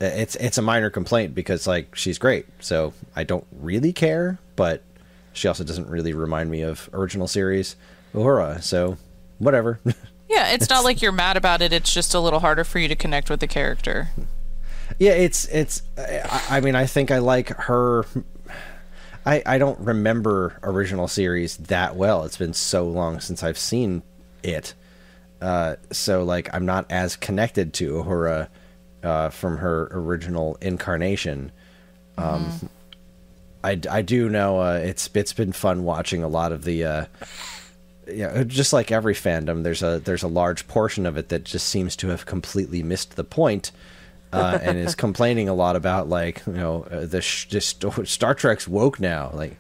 [SPEAKER 2] it's a minor complaint because like she's great, so I don't really care. But she also doesn't really remind me of original series Uhura, so whatever.
[SPEAKER 4] Yeah, it's not like you're mad about it. It's just a little harder for you to connect with the character.
[SPEAKER 2] Yeah, it's. I mean, I think I like her. I don't remember original series that well. It's been so long since I've seen it. So like I'm not as connected to her from her original incarnation. I do know it's been fun watching a lot of the just like every fandom, there's a large portion of it that just seems to have completely missed the point. And is complaining a lot about Star Trek's woke now. Like,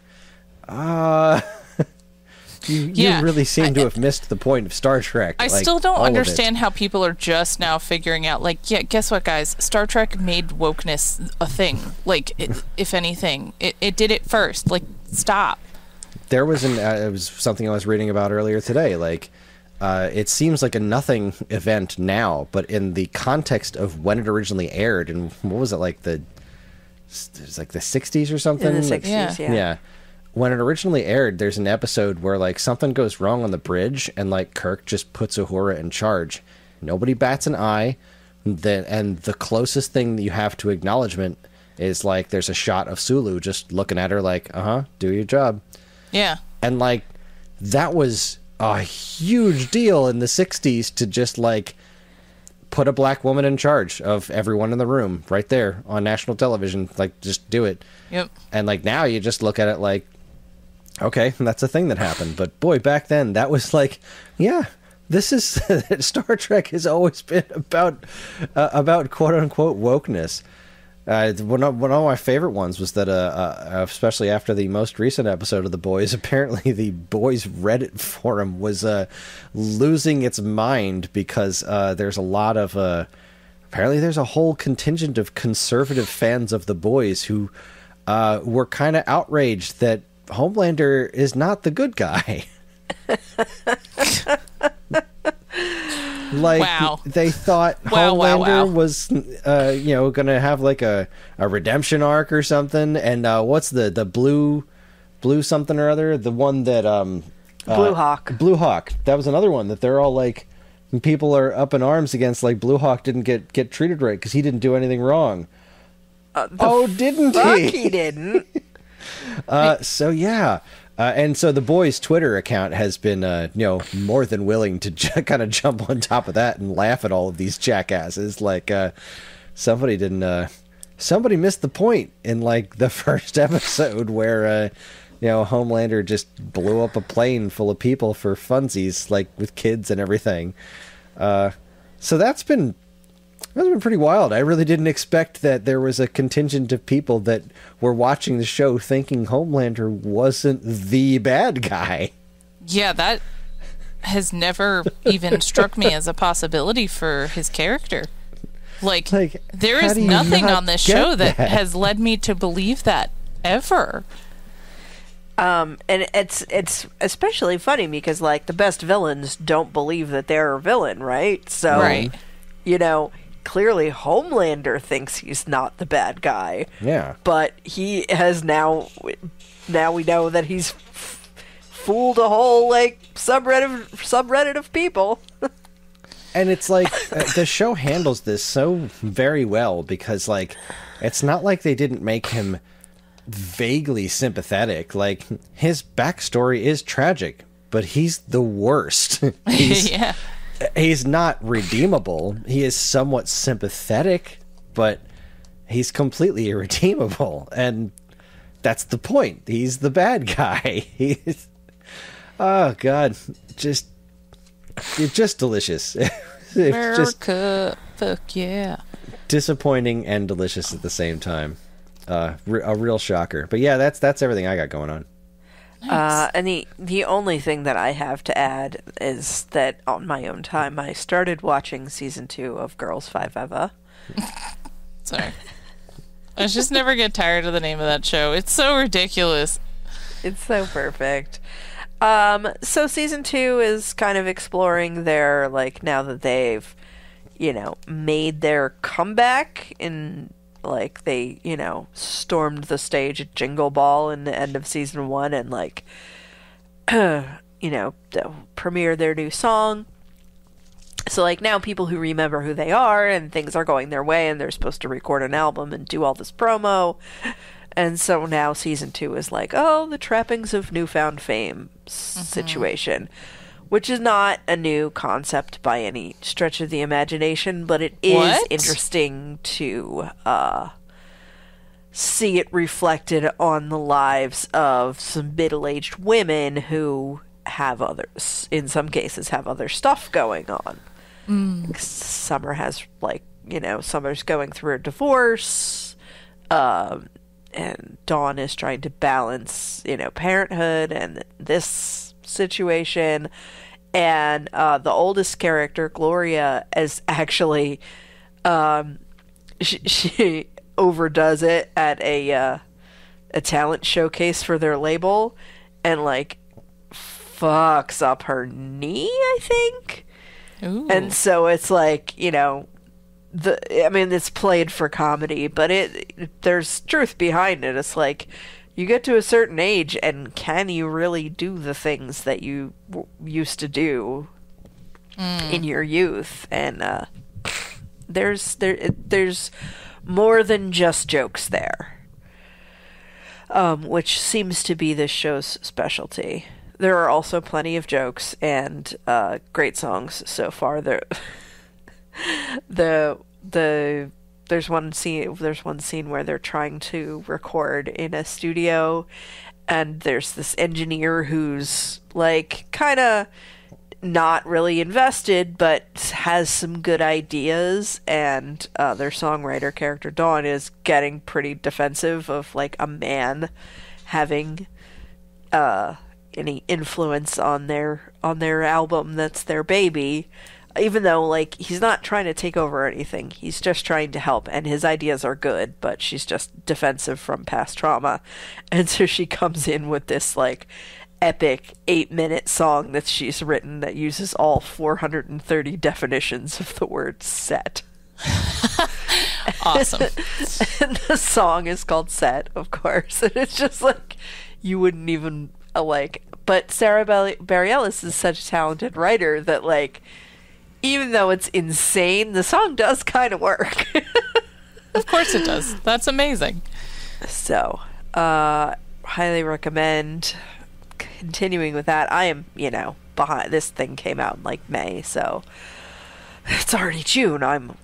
[SPEAKER 2] you really seem to have missed the point of Star Trek.
[SPEAKER 4] I still don't understand how people are just now figuring out, like, yeah, guess what, guys? Star Trek made wokeness a thing. Like, if anything, it did it first. Like, stop.
[SPEAKER 2] There was it was something I was reading about earlier today. Like, it seems like a nothing event now, but in the context of when it originally aired, and what was it, like it was like the 60s or something?
[SPEAKER 3] In the 60s, yeah.
[SPEAKER 2] When it originally aired, there's an episode where like something goes wrong on the bridge, and like Kirk just puts Uhura in charge. Nobody bats an eye. And the closest thing that you have to acknowledgement is like there's a shot of Sulu just looking at her like, do your job.
[SPEAKER 4] Yeah.
[SPEAKER 2] And like that was a huge deal in the 60s to just like put a black woman in charge of everyone in the room right there on national television. Like, just do it.
[SPEAKER 4] Yep.
[SPEAKER 2] And like now you just look at it like, okay, that's a thing that happened. But boy, back then that was like, yeah, this is Star Trek has always been about quote unquote wokeness. One of my favorite ones was that, especially after the most recent episode of The Boys, apparently the Boys Reddit forum was losing its mind because there's a lot of apparently there's a whole contingent of conservative fans of The Boys who were kind of outraged that Homelander is not the good guy. Like,
[SPEAKER 4] wow.
[SPEAKER 2] They thought Homelander was, going to have like a redemption arc or something. And what's the blue something or other? The one that
[SPEAKER 3] Blue Hawk.
[SPEAKER 2] Blue Hawk. That was another one that they're all like, people are up in arms against. Like, Blue Hawk didn't get treated right because he didn't do anything wrong. Didn't he?
[SPEAKER 3] He didn't.
[SPEAKER 2] So yeah. And so the Boys' Twitter account has been, more than willing to kind of jump on top of that and laugh at all of these jackasses. Like, somebody missed the point in like the first episode where, Homelander just blew up a plane full of people for funsies, like with kids and everything. So that's been pretty wild. I really didn't expect that there was a contingent of people that were watching the show thinking Homelander wasn't the bad guy.
[SPEAKER 4] Yeah, that has never even struck me as a possibility for his character. Like there is nothing on this show that has led me to believe that ever.
[SPEAKER 3] And it's especially funny because like the best villains don't believe that they're a villain, right? So,
[SPEAKER 4] right.
[SPEAKER 3] Clearly Homelander thinks he's not the bad guy.
[SPEAKER 2] Yeah.
[SPEAKER 3] But he has now we know that he's fooled a whole like subreddit of people.
[SPEAKER 2] And it's like the show handles this so very well because like it's not like they didn't make him vaguely sympathetic. Like his backstory is tragic, but he's the worst.
[SPEAKER 4] Yeah.
[SPEAKER 2] He's not redeemable. He is somewhat sympathetic, but he's completely irredeemable, and that's the point. He's the bad guy. He's God, it's just delicious. It's
[SPEAKER 4] America, fuck yeah.
[SPEAKER 2] Disappointing and delicious at the same time. A real shocker. But yeah, that's everything I got going on.
[SPEAKER 4] Nice.
[SPEAKER 3] And the only thing that I have to add is that on my own time, I started watching season 2 of Girls 5 Eva.
[SPEAKER 4] Sorry. I just never get tired of the name of that show. It's so ridiculous.
[SPEAKER 3] It's so perfect. So season 2 is kind of exploring their, like, now that they've, made their comeback in, like, they, stormed the stage at Jingle Ball in the end of season 1 and, like, premiere their new song. So, like, now people who remember who they are and things are going their way and they're supposed to record an album and do all this promo. And so now season 2 is like, oh, the trappings of newfound fame situation, which is not a new concept by any stretch of the imagination, but it is interesting to see it reflected on the lives of some middle-aged women who have others, in some cases, have other stuff going on. Summer has, like, you know, Summer's going through a divorce, and Dawn is trying to balance, you know, parenthood and this situation. And the oldest character, Gloria, is actually she overdoes it at a talent showcase for their label, and like fucks up her knee, I think.
[SPEAKER 4] Ooh.
[SPEAKER 3] And so it's like, you know, it's played for comedy, but there's truth behind it. It's like, you get to a certain age, and can you really do the things that you used to do in your youth? And there's more than just jokes there, which seems to be this show's specialty. There are also plenty of jokes and great songs so far. There's one scene where they're trying to record in a studio, and there's this engineer who's like kind of not really invested but has some good ideas, and their songwriter character Dawn is getting pretty defensive of like a man having any influence on their album that's their baby, even though like he's not trying to take over anything. He's just trying to help, and his ideas are good, but she's just defensive from past trauma. And so she comes in with this like epic 8-minute song that she's written that uses all 430 definitions of the word set.
[SPEAKER 4] Awesome.
[SPEAKER 3] And the song is called Set, of course, and it's just like, you wouldn't even but Sarah Bareilles is such a talented writer that, like, even though it's insane, the song does kind of work.
[SPEAKER 4] Of course it does. That's amazing.
[SPEAKER 3] So, highly recommend continuing with that. I am, you know, behind. This thing came out in, like, May, so it's already June. I'm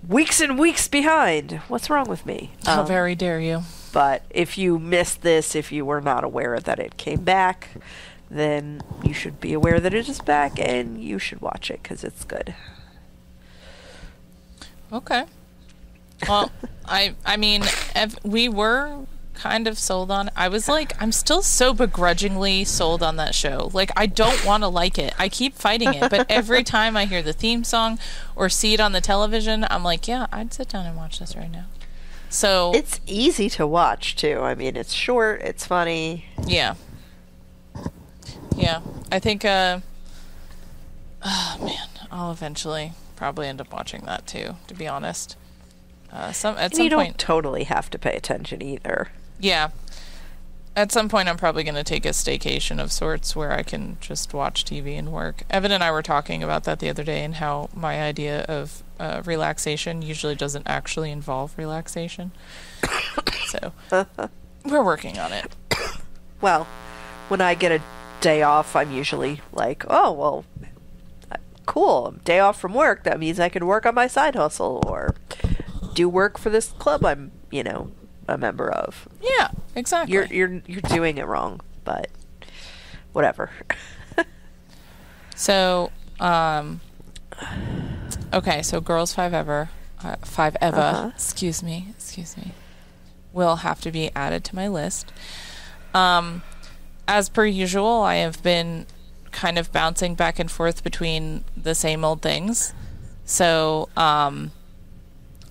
[SPEAKER 3] weeks and weeks behind. What's wrong with me?
[SPEAKER 4] How very dare you.
[SPEAKER 3] But if you missed this, if you were not aware that it came back, then you should be aware that it is back, and you should watch it because it's good.
[SPEAKER 4] Okay. Well, I mean, we were kind of sold on it. I was like, I'm still so begrudgingly sold on that show. Like, I don't want to like it. I keep fighting it, but every time I hear the theme song or see it on the television, I'm like, yeah, I'd sit down and watch this right now. So
[SPEAKER 3] it's easy to watch too. I mean, it's short, it's funny.
[SPEAKER 4] Yeah. I think oh man, I'll eventually probably end up watching that too, to be honest. At some
[SPEAKER 3] you
[SPEAKER 4] point
[SPEAKER 3] don't totally have to pay attention either.
[SPEAKER 4] Yeah. At some point, I'm probably going to take a staycation of sorts where I can just watch TV and work. Evan and I were talking about that the other day, and how my idea of relaxation usually doesn't actually involve relaxation. So, we're working on it.
[SPEAKER 3] Well, when I get a day off, I'm usually like, oh, well, cool. Day off from work. That means I can work on my side hustle or do work for this club I'm, you know, a member of.
[SPEAKER 4] Yeah, exactly.
[SPEAKER 3] You're doing it wrong, but whatever.
[SPEAKER 4] So, okay, so Girls Five Eva, excuse me, will have to be added to my list. As per usual, I have been kind of bouncing back and forth between the same old things. So, I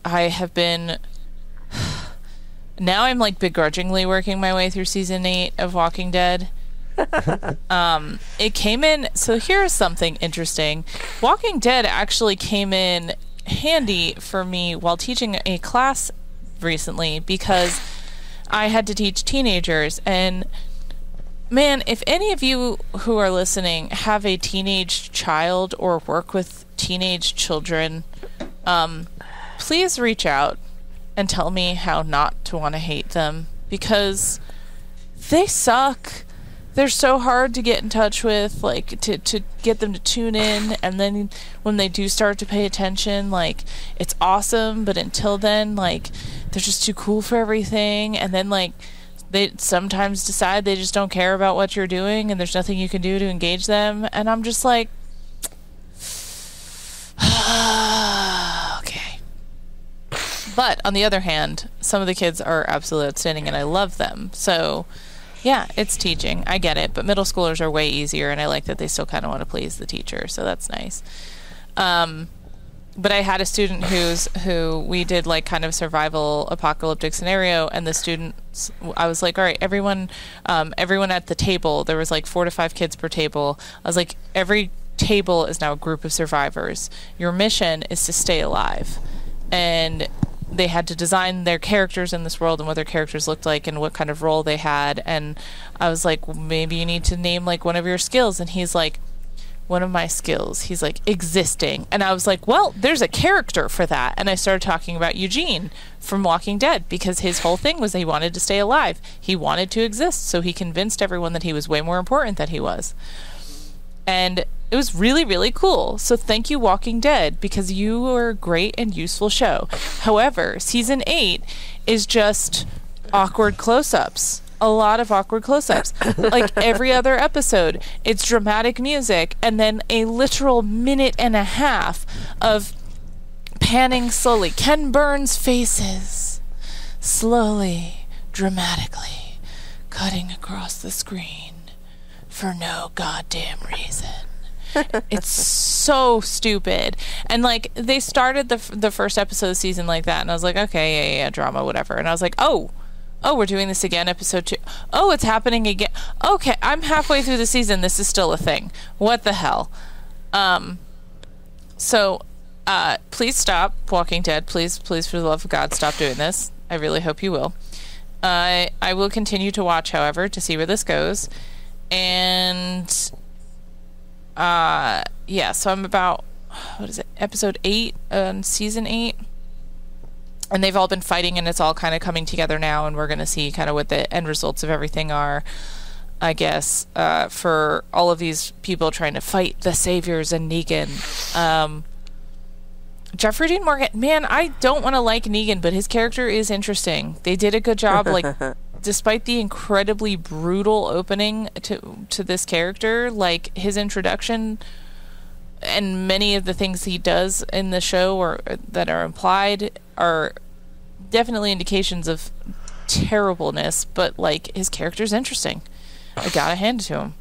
[SPEAKER 4] have been... Now I'm like begrudgingly working my way through season 8 of Walking Dead. It came in, so here's something interesting. Walking Dead actually came in handy for me while teaching a class recently, because I had to teach teenagers, and Man, if any of you who are listening have a teenage child or work with teenage children, please reach out and tell me how not to want to hate them, because they suck. They're so hard to get in touch with, like, to get them to tune in, and then when they do start to pay attention, like, it's awesome, but until then, like, they're just too cool for everything, and then, like, they sometimes decide they just don't care about what you're doing, and there's nothing you can do to engage them, and I'm just like, okay. But, on the other hand, some of the kids are absolutely outstanding, and I love them, so... Yeah, it's teaching. I get it. But middle schoolers are way easier, and I like that they still kind of want to please the teacher, so that's nice. But I had a student who we did, like, kind of survival apocalyptic scenario, and the students, I was like, all right, everyone at the table, there was, like, 4 to 5 kids per table. I was like, every table is now a group of survivors. Your mission is to stay alive. And... they had to design their characters in this world and what their characters looked like and what kind of role they had. And I was like, well, maybe you need to name, like, one of your skills. And he's like, one of my skills. He's like, existing. And I was like, well, there's a character for that. And I started talking about Eugene from Walking Dead, because his whole thing was that he wanted to stay alive. He wanted to exist. So he convinced everyone that he was way more important than he was. And it was really, really cool. So thank you, Walking Dead, because you were a great and useful show. However, season 8 is just awkward close-ups. A lot of awkward close-ups. Like every other episode, it's dramatic music and then a literal minute and a half of panning slowly. Ken Burns' faces slowly, dramatically, cutting across the screen for no goddamn reason. It's so stupid. And, like, they started the first episode of the season like that, and I was like, okay, yeah, drama, whatever. And I was like, oh, we're doing this again, episode 2. Oh, it's happening again. Okay, I'm halfway through the season. This is still a thing. What the hell? So, please stop, Walking Dead. Please, for the love of God, stop doing this. I really hope you will. I will continue to watch, however, to see where this goes. And... yeah, so I'm about, episode 8 on season 8, and they've all been fighting, and it's all kind of coming together now, and we're going to see kind of what the end results of everything are, I guess, for all of these people trying to fight the Saviors and Negan. Jeffrey Dean Morgan, man, I don't want to like Negan, but his character is interesting. They did a good job, like... Despite the incredibly brutal opening to this character, like, his introduction and many of the things he does in the show or that are implied are definitely indications of terribleness, but, like, his character's interesting. I gotta hand it to him.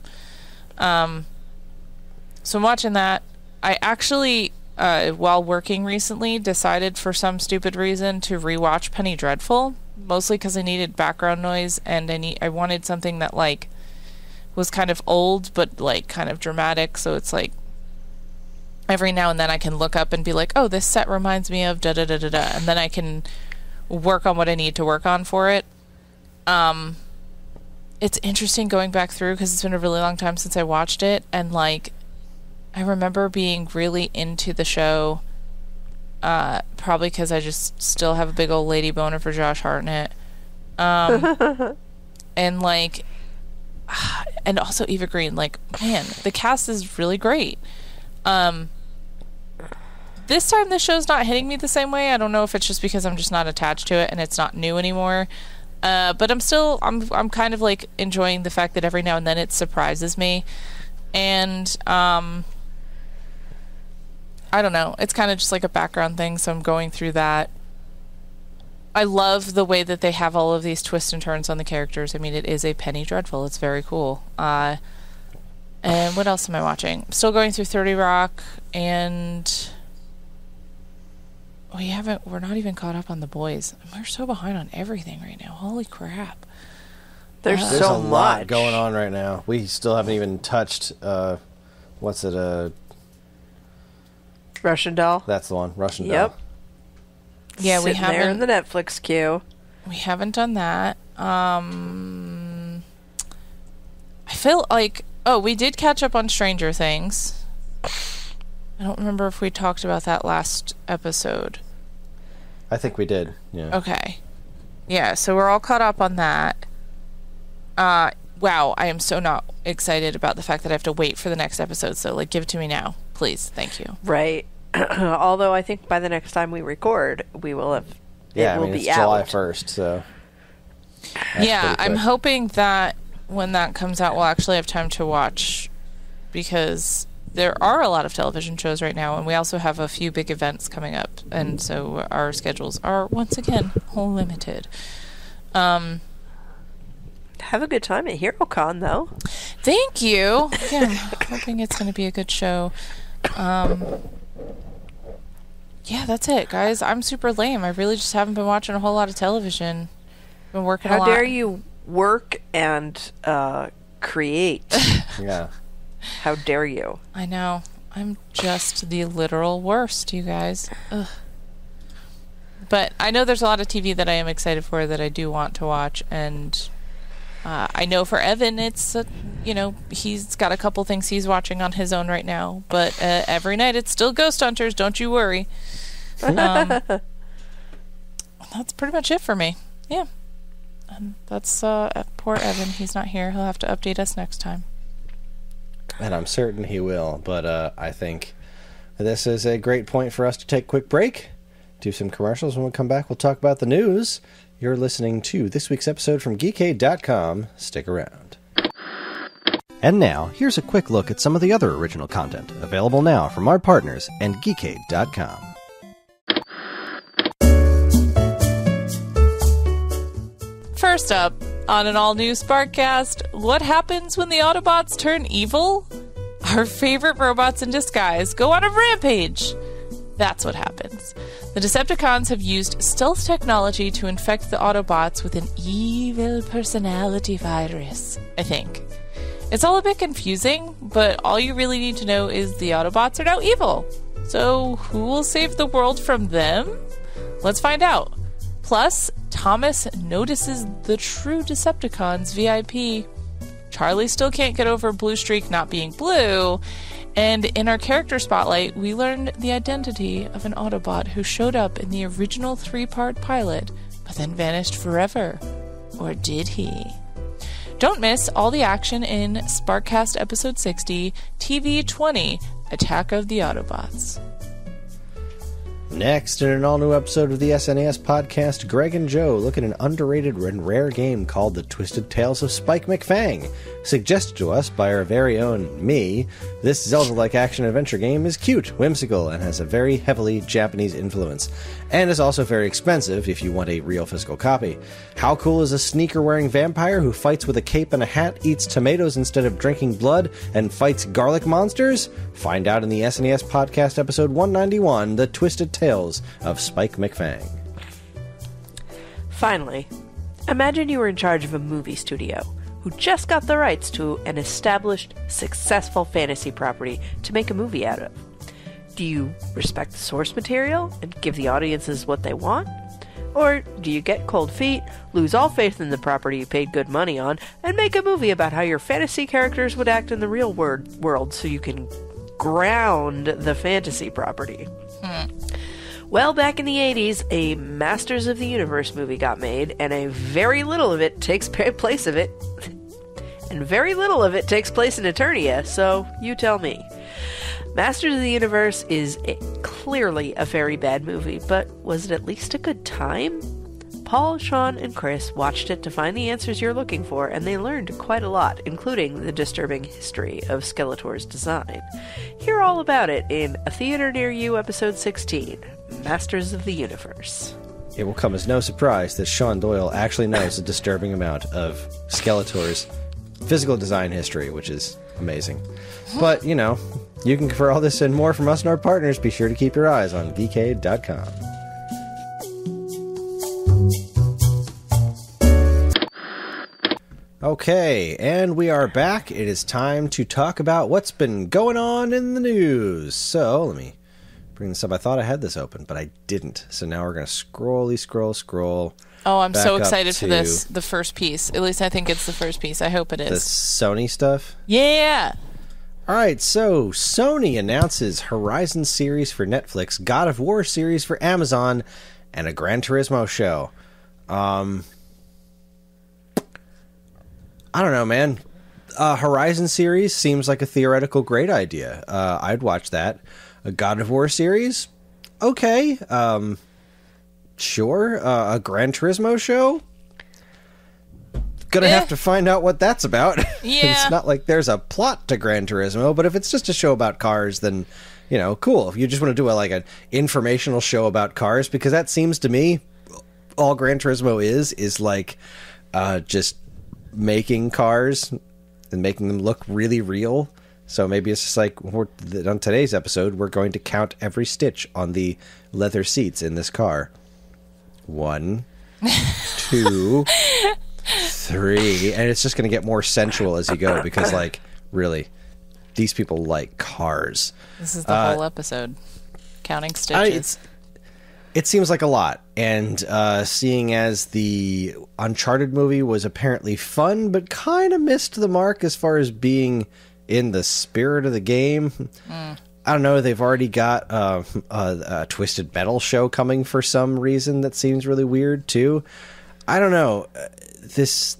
[SPEAKER 4] So I'm watching that. I actually, while working recently, decided for some stupid reason to rewatch Penny Dreadful. Mostly because I needed background noise, and I wanted something that, like, was kind of old, but, like, kind of dramatic, so it's, like, every now and then I can look up and be like, oh, this set reminds me of da-da-da-da-da, and then I can work on what I need to work on for it. It's interesting going back through, because it's been a really long time since I watched it, and, like, I remember being really into the show, probably because I just still have a big old lady boner for Josh Hartnett. And, like, and also Eva Green, like, man, the cast is really great. This time the show's not hitting me the same way. I don't know if it's just because I'm just not attached to it and it's not new anymore. But I'm kind of, like, enjoying the fact that every now and then it surprises me. And, I don't know. It's kind of just like a background thing, so I'm going through that. I love the way that they have all of these twists and turns on the characters. I mean, it is a Penny Dreadful. It's very cool. And what else am I watching? I'm still going through 30 Rock, and we're not even caught up on The Boys. We're so behind on everything right now. Holy crap.
[SPEAKER 3] There's
[SPEAKER 2] There's
[SPEAKER 3] so
[SPEAKER 2] a lot
[SPEAKER 3] much
[SPEAKER 2] going on right now. We still haven't even touched,
[SPEAKER 3] Russian Doll.
[SPEAKER 2] That's the one, Russian
[SPEAKER 3] Yep.
[SPEAKER 2] Doll.
[SPEAKER 4] Yeah, we
[SPEAKER 3] Sitting there in
[SPEAKER 4] haven't.
[SPEAKER 3] the Netflix queue.
[SPEAKER 4] We haven't done that. feel like, we did catch up on Stranger Things. I don't remember if we talked about that last episode.
[SPEAKER 2] I think we did. Yeah.
[SPEAKER 4] Okay. Yeah, so we're all caught up on that. Wow, I am so not excited about the fact that I have to wait for the next episode. So, give it to me now, please. Thank you.
[SPEAKER 3] Right. Although I think by the next time we record, we will have.
[SPEAKER 2] Yeah,
[SPEAKER 3] it will
[SPEAKER 2] it's
[SPEAKER 3] be out.
[SPEAKER 2] July 1st, so.
[SPEAKER 4] Yeah, I'm hoping that when that comes out, we'll actually have time to watch, because there are a lot of television shows right now, and we also have a few big events coming up, and so our schedules are once again limited.
[SPEAKER 3] Have a good time at HeroCon, though.
[SPEAKER 4] Thank you. Yeah, I'm hoping it's going to be a good show. Yeah, that's it, guys. I'm super lame. I really just haven't been watching a whole lot of television. Been working a lot.
[SPEAKER 3] How dare you work and create?
[SPEAKER 2] Yeah.
[SPEAKER 3] How dare you?
[SPEAKER 4] I know. I'm just the literal worst, you guys. Ugh. But I know there's a lot of TV that I am excited for that I do want to watch, and I know for Evan, it's, he's got a couple things he's watching on his own right now, but every night it's still Ghost Hunters, don't you worry. That's pretty much it for me. Yeah. And that's poor Evan. He's not here. He'll have to update us next time.
[SPEAKER 2] And I'm certain he will, but I think this is a great point for us to take a quick break, do some commercials. When we come back, we'll talk about the news. You're listening to this week's episode from Geekade.com. Stick around. And now, here's a quick look at some of the other original content available now from our partners and Geekade.com.
[SPEAKER 4] First up, on an all-new Sparkcast, what happens when the Autobots turn evil? Our favorite robots in disguise go on a rampage. That's what happens. The Decepticons have used stealth technology to infect the Autobots with an evil personality virus, I think. It's all a bit confusing, but all you really need to know is the Autobots are now evil. So who will save the world from them? Let's find out. Plus, Thomas notices the true Decepticons VIP. Charlie still can't get over Blue Streak not being blue. And in our character spotlight, we learned the identity of an Autobot who showed up in the original 3-part pilot, but then vanished forever. Or did he? Don't miss all the action in Sparkcast Episode 60, TV 20, Attack of the Autobots.
[SPEAKER 2] Next, in an all-new episode of the SNES podcast, Greg and Joe look at an underrated and rare game called The Twisted Tales of Spike McFang. Suggested to us by our very own me, this Zelda-like action-adventure game is cute, whimsical, and has a very heavily Japanese influence, and is also very expensive if you want a real physical copy. How cool is a sneaker-wearing vampire who fights with a cape and a hat, eats tomatoes instead of drinking blood, and fights garlic monsters? Find out in the SNES podcast episode 191, The Twisted Tales of Spike McFang.
[SPEAKER 3] Finally, imagine you were in charge of a movie studio who just got the rights to an established, successful fantasy property to make a movie out of. Do you respect the source material and give the audiences what they want? Or do you get cold feet, lose all faith in the property you paid good money on, and make a movie about how your fantasy characters would act in the real world so you can ground the fantasy property? Well, back in the 80s, a Masters of the Universe movie got made, and very little of it takes place in Eternia, so you tell me. Masters of the Universe is clearly a very bad movie, but was it at least a good time? Paul, Sean, and Chris watched it to find the answers you're looking for, and they learned quite a lot, including the disturbing history of Skeletor's design. Hear all about it in A Theater Near You, Episode 16, Masters of the Universe.
[SPEAKER 2] It will come as no surprise that Sean Doyle actually knows a disturbing amount of Skeletor's physical design history, which is amazing. But, you can, for all this and more from us and our partners, be sure to keep your eyes on Geekade.com. Okay, and we are back. It is time to talk about what's been going on in the news. So, let me bring this up. I thought I had this open, but I didn't. So now we're going to scroll.
[SPEAKER 4] Oh, I'm
[SPEAKER 2] back
[SPEAKER 4] so
[SPEAKER 2] up
[SPEAKER 4] excited for
[SPEAKER 2] to
[SPEAKER 4] this. The first piece. At least I think it's the first piece. I hope it
[SPEAKER 2] the
[SPEAKER 4] is.
[SPEAKER 2] Sony stuff.
[SPEAKER 4] Yeah.
[SPEAKER 2] All right, so Sony announces Horizon series for Netflix, God of War series for Amazon, and a Gran Turismo show. I don't know, man. Horizon series seems like a theoretical great idea. I'd watch that. A God of War series? Okay. Sure. A Gran Turismo show? Gonna have to find out what that's about.
[SPEAKER 4] Yeah.
[SPEAKER 2] It's not like there's a plot to Gran Turismo, but if it's just a show about cars, then, you know, cool. If you just want to do an informational show about cars, because that seems to me all Gran Turismo is like just making cars and making them look really real. So maybe it's just like on today's episode, we're going to count every stitch on the leather seats in this car. 1, 2, 3, and it's just going to get more sensual as you go because, like, really, these people like cars.
[SPEAKER 4] This is the whole episode. Counting stitches.
[SPEAKER 2] It seems like a lot, and seeing as the Uncharted movie was apparently fun, but kind of missed the mark as far as being in the spirit of the game. I don't know. They've already got a Twisted Metal show coming for some reason that seems really weird too. I don't know. It's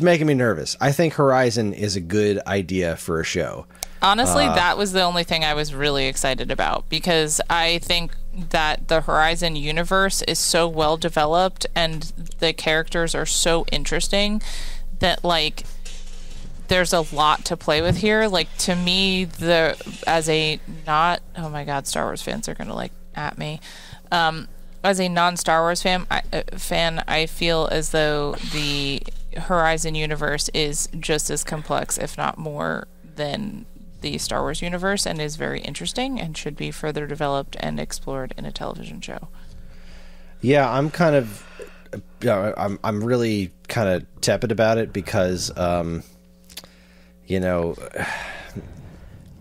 [SPEAKER 2] making me nervous. I think Horizon is a good idea for a show.
[SPEAKER 4] Honestly, that was the only thing I was really excited about, because I think that the Horizon universe is so well developed and the characters are so interesting that, like, there's a lot to play with here. Like, to me, oh my god, Star Wars fans are gonna at me. As a non-Star Wars fan, I feel as though the Horizon universe is just as complex, if not more, than the Star Wars universe, and is very interesting and should be further developed and explored in a television show.
[SPEAKER 2] Yeah, I'm kind of, I'm really kind of tepid about it because,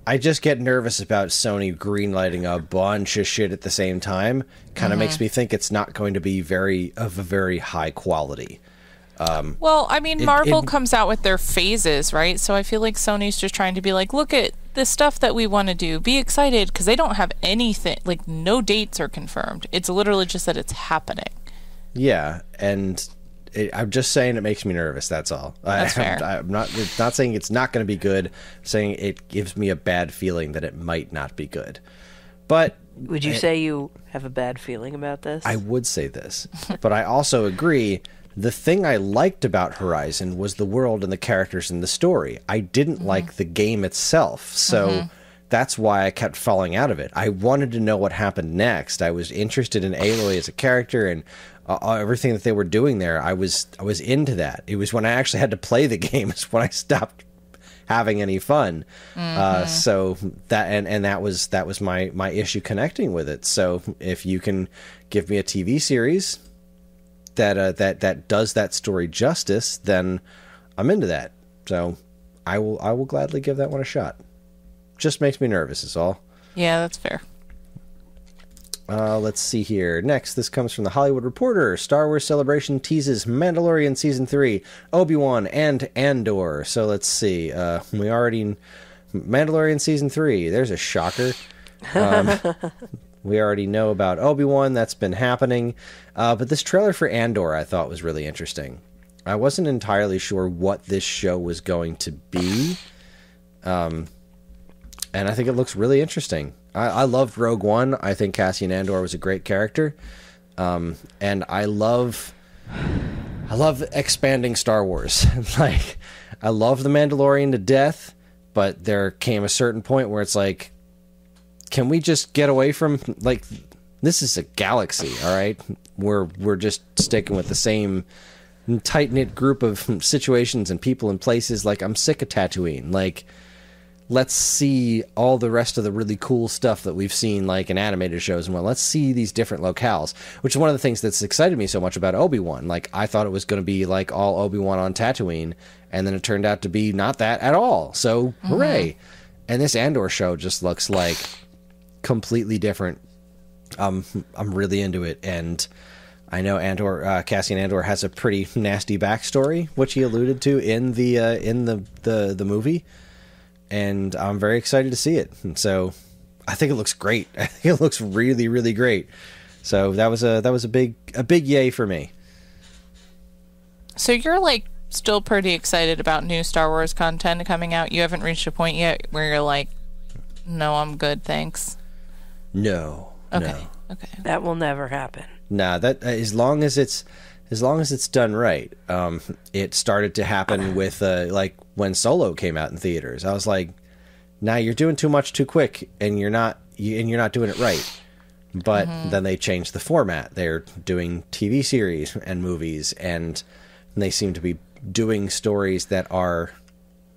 [SPEAKER 2] I just get nervous about Sony greenlighting a bunch of shit at the same time. Kind of makes me think it's not going to be of a very high quality.
[SPEAKER 4] Well, I mean, Marvel comes out with their phases, right? So I feel like Sony's just trying to be like, look at the stuff that we want to do. Be excited, because they don't have anything, like, no dates are confirmed. It's literally just that it's happening. Yeah,
[SPEAKER 2] and I'm just saying it makes me nervous, that's all.
[SPEAKER 4] That's fair.
[SPEAKER 2] I'm not saying it's not going to be good. I'm saying it gives me a bad feeling that it might not be good. But
[SPEAKER 3] would you say you have a bad feeling about this?
[SPEAKER 2] I would say this, but I also agree. The thing I liked about Horizon was the world and the characters and the story. I didn't like the game itself, so that's why I kept falling out of it. I wanted to know what happened next. I was interested in Aloy as a character and everything that they were doing there. I was into that. It was when I actually had to play the game is when I stopped having any fun. So that and that was my issue connecting with it. So if you can give me a TV series that does that story justice, then I'm into that. So I will gladly give that one a shot. Just makes me nervous is all.
[SPEAKER 4] Yeah, that's fair.
[SPEAKER 2] Let's see here. Next, this comes from The Hollywood Reporter. Star Wars Celebration teases Mandalorian Season 3, Obi-Wan, and Andor. So let's see. Mandalorian Season 3. There's a shocker. We already know about Obi-Wan. That's been happening. But this trailer for Andor I thought was really interesting. I wasn't entirely sure what this show was going to be. And I think it looks really interesting. I loved Rogue One. I think Cassian Andor was a great character. And I love expanding Star Wars. Like, I love The Mandalorian to death, but there came a certain point where it's like, can we just get away from, like, this is a galaxy, all right? We're just sticking with the same tight-knit group of situations and people and places. Like, I'm sick of Tatooine. Like, let's see all the rest of the really cool stuff that we've seen, like, in animated shows. And, well, let's see these different locales, which is one of the things that's excited me so much about Obi-Wan. Like, I thought it was going to be, like, all Obi-Wan on Tatooine, and then it turned out to be not that at all. So, hooray. And this Andor show just looks like completely different. I'm really into it, and I know Cassian Andor has a pretty nasty backstory, which he alluded to in the movie, and I'm very excited to see it. And so I think it looks great. I think it looks really, really great. So that was a big yay for me.
[SPEAKER 4] So you're like still pretty excited about new Star Wars content coming out. You haven't reached a point yet where you're like, no, I'm good, thanks.
[SPEAKER 2] No.
[SPEAKER 4] Okay.
[SPEAKER 2] No.
[SPEAKER 4] Okay.
[SPEAKER 3] That will never happen.
[SPEAKER 2] Nah, that as long as it's done right. It started to happen with like when Solo came out in theaters. I was like, nah, you're doing too much too quick, and you're not doing it right. But then they changed the format. They're doing TV series and movies, and they seem to be doing stories that are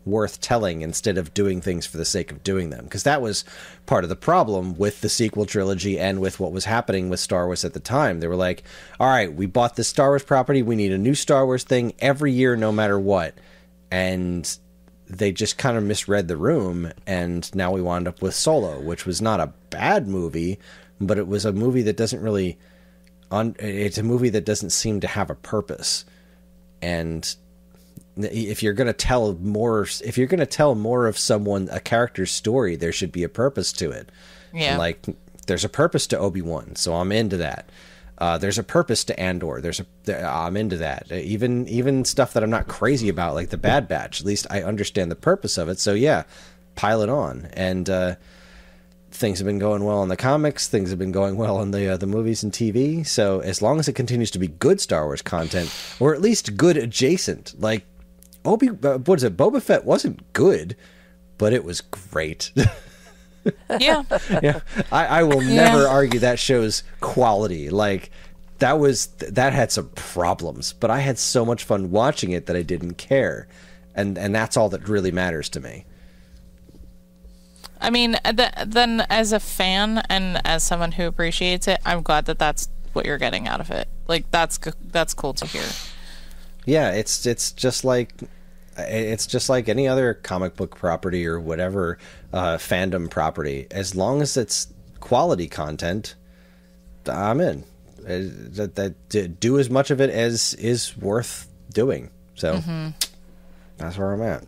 [SPEAKER 2] worth telling instead of doing things for the sake of doing them. Because that was part of the problem with the sequel trilogy and with what was happening with Star Wars at the time. They were like, all right, we bought this Star Wars property. We need a new Star Wars thing every year, no matter what. And they just kind of misread the room. And now we wound up with Solo, which was not a bad movie, but it was a movie that doesn't really... it's a movie that doesn't seem to have a purpose. And if you're going to tell more of a character's story, there should be a purpose to it.
[SPEAKER 4] Yeah.
[SPEAKER 2] And like there's a purpose to Obi-Wan, so I'm into that. There's a purpose to Andor. I'm into that. Even stuff that I'm not crazy about, like the Bad Batch. At least I understand the purpose of it. So yeah, pile it on. And things have been going well in the comics. Things have been going well in the movies and TV. So as long as it continues to be good Star Wars content, or at least good adjacent, like Boba Fett wasn't good, but it was great.
[SPEAKER 4] Yeah.
[SPEAKER 2] Yeah, I will never argue that show's quality. Like that had some problems, but I had so much fun watching it that I didn't care, and that's all that really matters to me.
[SPEAKER 4] I mean, then as a fan and as someone who appreciates it, I'm glad that that's what you're getting out of it. Like that's cool to hear.
[SPEAKER 2] Yeah, it's just like any other comic book property or whatever fandom property. As long as it's quality content, I'm in. Do as much of it as is worth doing. So that's where I'm at.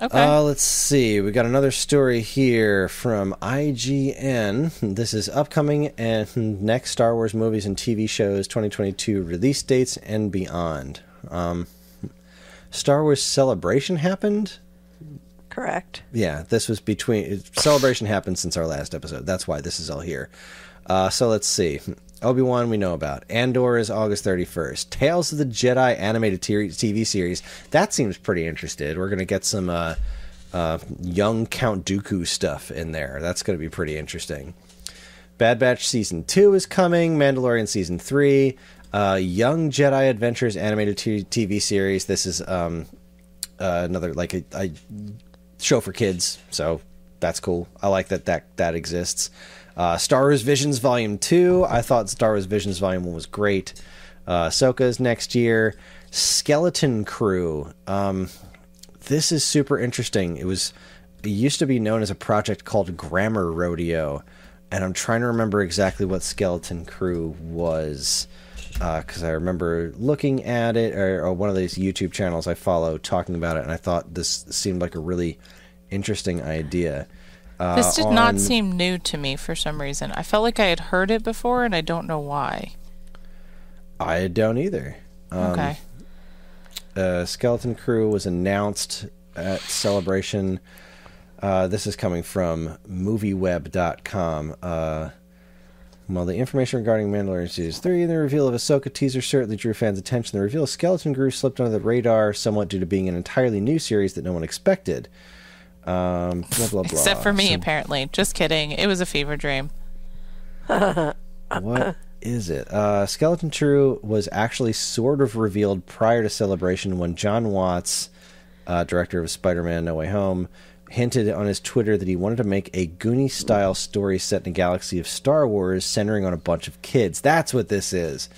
[SPEAKER 4] Okay.
[SPEAKER 2] Let's see. We got another story here from IGN. This is upcoming and next Star Wars movies and TV shows 2022 release dates and beyond. Star Wars Celebration happened?
[SPEAKER 3] Correct.
[SPEAKER 2] Yeah, this was Celebration happened since our last episode. That's why this is all here. So let's see. Obi-Wan we know about. Andor is August 31st. Tales of the Jedi animated TV series. That seems pretty interesting. We're going to get some young Count Dooku stuff in there. That's going to be pretty interesting. Bad Batch Season 2 is coming. Mandalorian Season 3. Young Jedi Adventures animated TV series. This is another like a show for kids, so that's cool. I like that exists. Star Wars Visions Volume 2. I thought Star Wars Visions Volume 1 was great. Ahsoka's next year. Skeleton Crew. This is super interesting. It used to be known as a project called Grammar Rodeo, and I'm trying to remember exactly what Skeleton Crew was, because I remember looking at it, or one of these YouTube channels I follow talking about it, and I thought this seemed like a really interesting idea.
[SPEAKER 4] This did not seem new to me for some reason. I felt like I had heard it before, and I don't know why.
[SPEAKER 2] I don't either.
[SPEAKER 4] Okay.
[SPEAKER 2] Skeleton Crew was announced at Celebration. This is coming from MovieWeb.com. While the information regarding Mandalorian Season 3 and the reveal of Ahsoka teaser certainly drew fans' attention, the reveal of Skeleton Crew slipped under the radar somewhat due to being an entirely new series that no one expected. Blah, blah, blah.
[SPEAKER 4] Except for me, apparently. Just kidding. It was a fever dream.
[SPEAKER 2] What is it? Skeleton Crew was actually sort of revealed prior to Celebration when John Watts, director of Spider-Man No Way Home, hinted on his Twitter that he wanted to make a Goonie-style story set in a galaxy of Star Wars centering on a bunch of kids. That's what this is.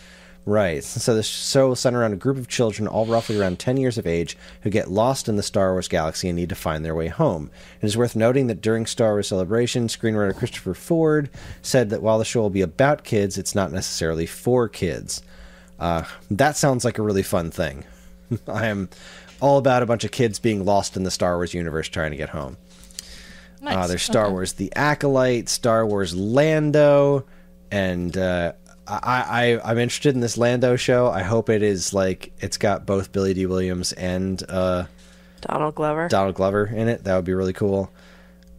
[SPEAKER 2] Right. So the show will center around a group of children, all roughly around 10 years of age, who get lost in the Star Wars galaxy and need to find their way home. It is worth noting that during Star Wars Celebration, screenwriter Christopher Ford said that while the show will be about kids, it's not necessarily for kids. That sounds like a really fun thing. I am all about a bunch of kids being lost in the Star Wars universe trying to get home.
[SPEAKER 4] Nice.
[SPEAKER 2] There's Star Wars The Acolyte, Star Wars Lando, and I'm interested in this Lando show. I hope it is like it's got both Billy D. Williams and
[SPEAKER 3] Donald Glover.
[SPEAKER 2] Donald Glover in it. That would be really cool.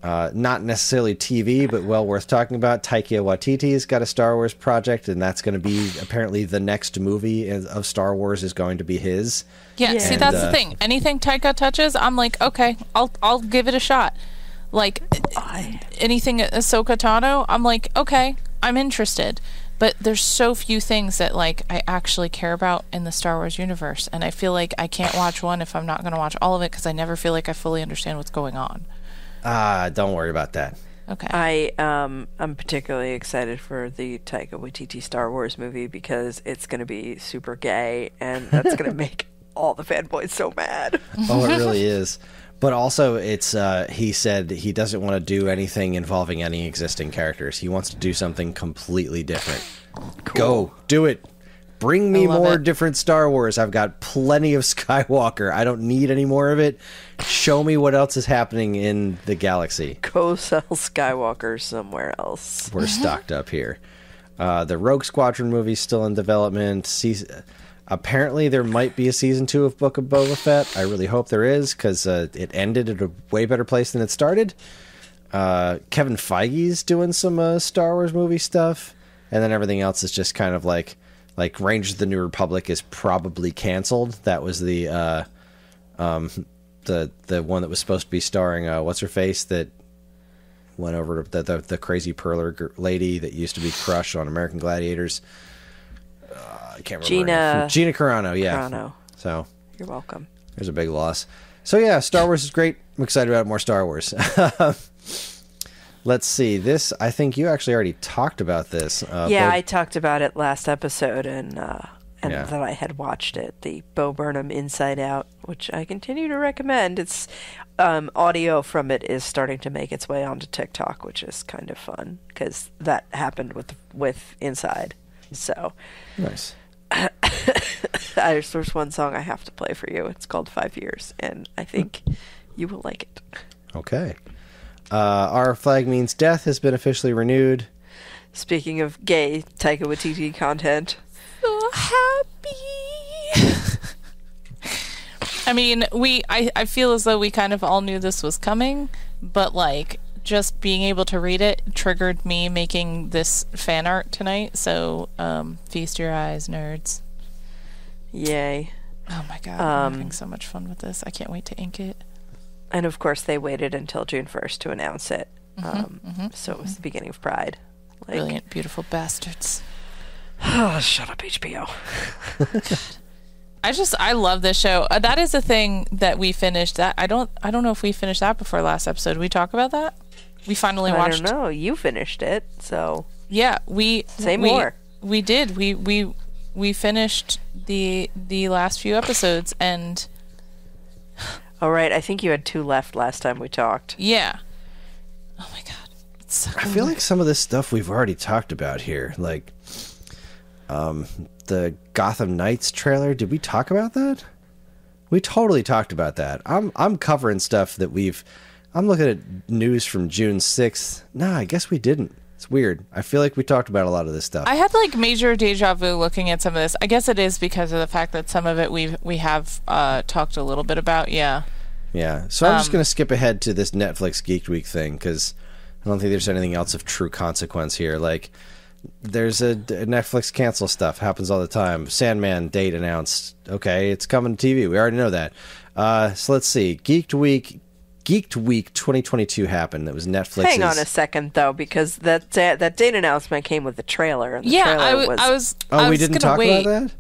[SPEAKER 2] Not necessarily TV, but well worth talking about. Taika Waititi's got a Star Wars project, and that's going to be apparently the next movie of Star Wars is going to be his.
[SPEAKER 4] Yeah, see, that's the thing. Anything Taika touches, I'm like, okay, I'll give it a shot. Like, anything Ahsoka Tano, I'm like, okay, I'm interested. But there's so few things that, like, I actually care about in the Star Wars universe. And I feel like I can't watch one if I'm not going to watch all of it, because I never feel like I fully understand what's going on.
[SPEAKER 2] Don't worry about that.
[SPEAKER 4] Okay.
[SPEAKER 3] I'm particularly excited for the Taika Waititi Star Wars movie because it's going to be super gay, and that's going to make all the fanboys so mad.
[SPEAKER 2] Oh, it really is. But also, it's he said he doesn't want to do anything involving any existing characters. He wants to do something completely different. Cool. Go, do it. Bring me more different Star Wars. I've got plenty of Skywalker. I don't need any more of it. Show me what else is happening in the galaxy.
[SPEAKER 3] Go sell Skywalker somewhere else.
[SPEAKER 2] We're stocked up here. The Rogue Squadron movie's still in development. Apparently, there might be a season 2 of Book of Boba Fett. I really hope there is, because it ended at a way better place than it started. Kevin Feige's doing some Star Wars movie stuff, and then everything else is just kind of like Rangers of the New Republic is probably canceled. That was the one that was supposed to be starring what's her face that went over to the crazy perler lady that used to be Crush on American Gladiators. I can't remember. Gina Carano, yeah.
[SPEAKER 3] Carano.
[SPEAKER 2] So
[SPEAKER 3] you're welcome.
[SPEAKER 2] There's a big loss. So yeah, Star Wars is great. I'm excited about more Star Wars. Let's see. This, I think you actually already talked about this.
[SPEAKER 3] I talked about it last episode, and that I had watched it. The Bo Burnham Inside Out, which I continue to recommend. It's audio from it is starting to make its way onto TikTok, which is kind of fun because that happened with Inside. So
[SPEAKER 2] nice.
[SPEAKER 3] There's one song I have to play for you. It's called 5 Years, and I think you will like it.
[SPEAKER 2] Okay. Our Flag Means Death has been officially renewed.
[SPEAKER 3] Speaking of gay Taika Waititi content.
[SPEAKER 4] So happy. I mean, I feel as though we kind of all knew this was coming, but like just being able to read it triggered me making this fan art tonight. So feast your eyes, nerds.
[SPEAKER 3] Yay.
[SPEAKER 4] Oh my god, I'm having so much fun with this. I can't wait to ink it.
[SPEAKER 3] And of course they waited until June 1st to announce it. So it was the beginning of Pride.
[SPEAKER 4] Brilliant, beautiful bastards.
[SPEAKER 3] Shut up, HBO.
[SPEAKER 4] I love this show. That is a thing that we finished. That I don't know if we finished that before last episode. Did we talk about that? We finally watched.
[SPEAKER 3] I don't know. You finished it, so
[SPEAKER 4] yeah. We did. We finished the last few episodes, and
[SPEAKER 3] all right. I think you had 2 left last time we talked.
[SPEAKER 4] Yeah. Oh my god. It's so
[SPEAKER 2] I feel like some of this stuff we've already talked about here, like the Gotham Knights trailer. Did we talk about that? We totally talked about that. I'm covering stuff that I'm looking at news from June 6th. Nah, I guess we didn't. It's weird. I feel like we talked about a lot of this stuff.
[SPEAKER 4] I had like major deja vu looking at some of this. I guess it is because of the fact that some of it we have talked a little bit about. Yeah.
[SPEAKER 2] Yeah. So I'm just going to skip ahead to this Netflix Geek Week thing because I don't think there's anything else of true consequence here. Like, there's a Netflix cancel stuff. Happens all the time. Sandman date announced. Okay, it's coming to TV. We already know that. So let's see. Geeked Week 2022 happened. That was Netflix's.
[SPEAKER 3] Hang on a second, though, because that date announcement came with the trailer. And the trailer was...
[SPEAKER 2] we didn't talk about that?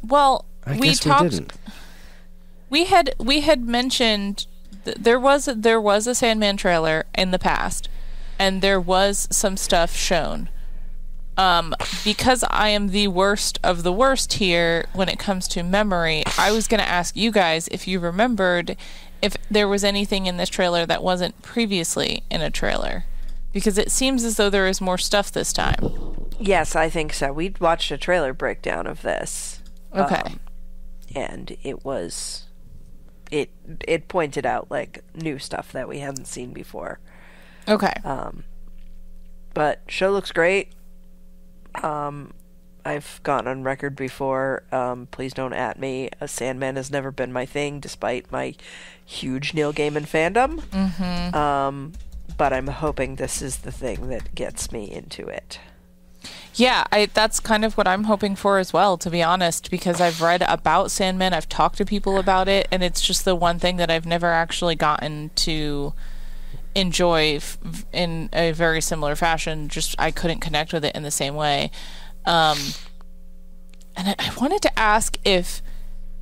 [SPEAKER 4] Well,
[SPEAKER 2] I
[SPEAKER 4] we
[SPEAKER 2] guess
[SPEAKER 4] talked.
[SPEAKER 2] We didn't.
[SPEAKER 4] We had mentioned there was a Sandman trailer in the past, and there was some stuff shown. because I am the worst of the worst here when it comes to memory, I was going to ask you guys if you remembered if there was anything in this trailer that wasn't previously in a trailer. Because it seems as though there is more stuff this time.
[SPEAKER 3] Yes, I think so. We watched a trailer breakdown of this.
[SPEAKER 4] Okay.
[SPEAKER 3] And it was... It pointed out, like, new stuff that we hadn't seen before.
[SPEAKER 4] Okay.
[SPEAKER 3] But show looks great. I've gone on record before. Please don't at me. Sandman has never been my thing, despite my huge Neil Gaiman fandom.
[SPEAKER 4] Mm-hmm.
[SPEAKER 3] But I'm hoping this is the thing that gets me into it.
[SPEAKER 4] Yeah, that's kind of what I'm hoping for as well, to be honest, because I've read about Sandman, I've talked to people about it, and it's just the one thing that I've never actually gotten to enjoy in a very similar fashion. Just I couldn't connect with it in the same way. And I wanted to ask if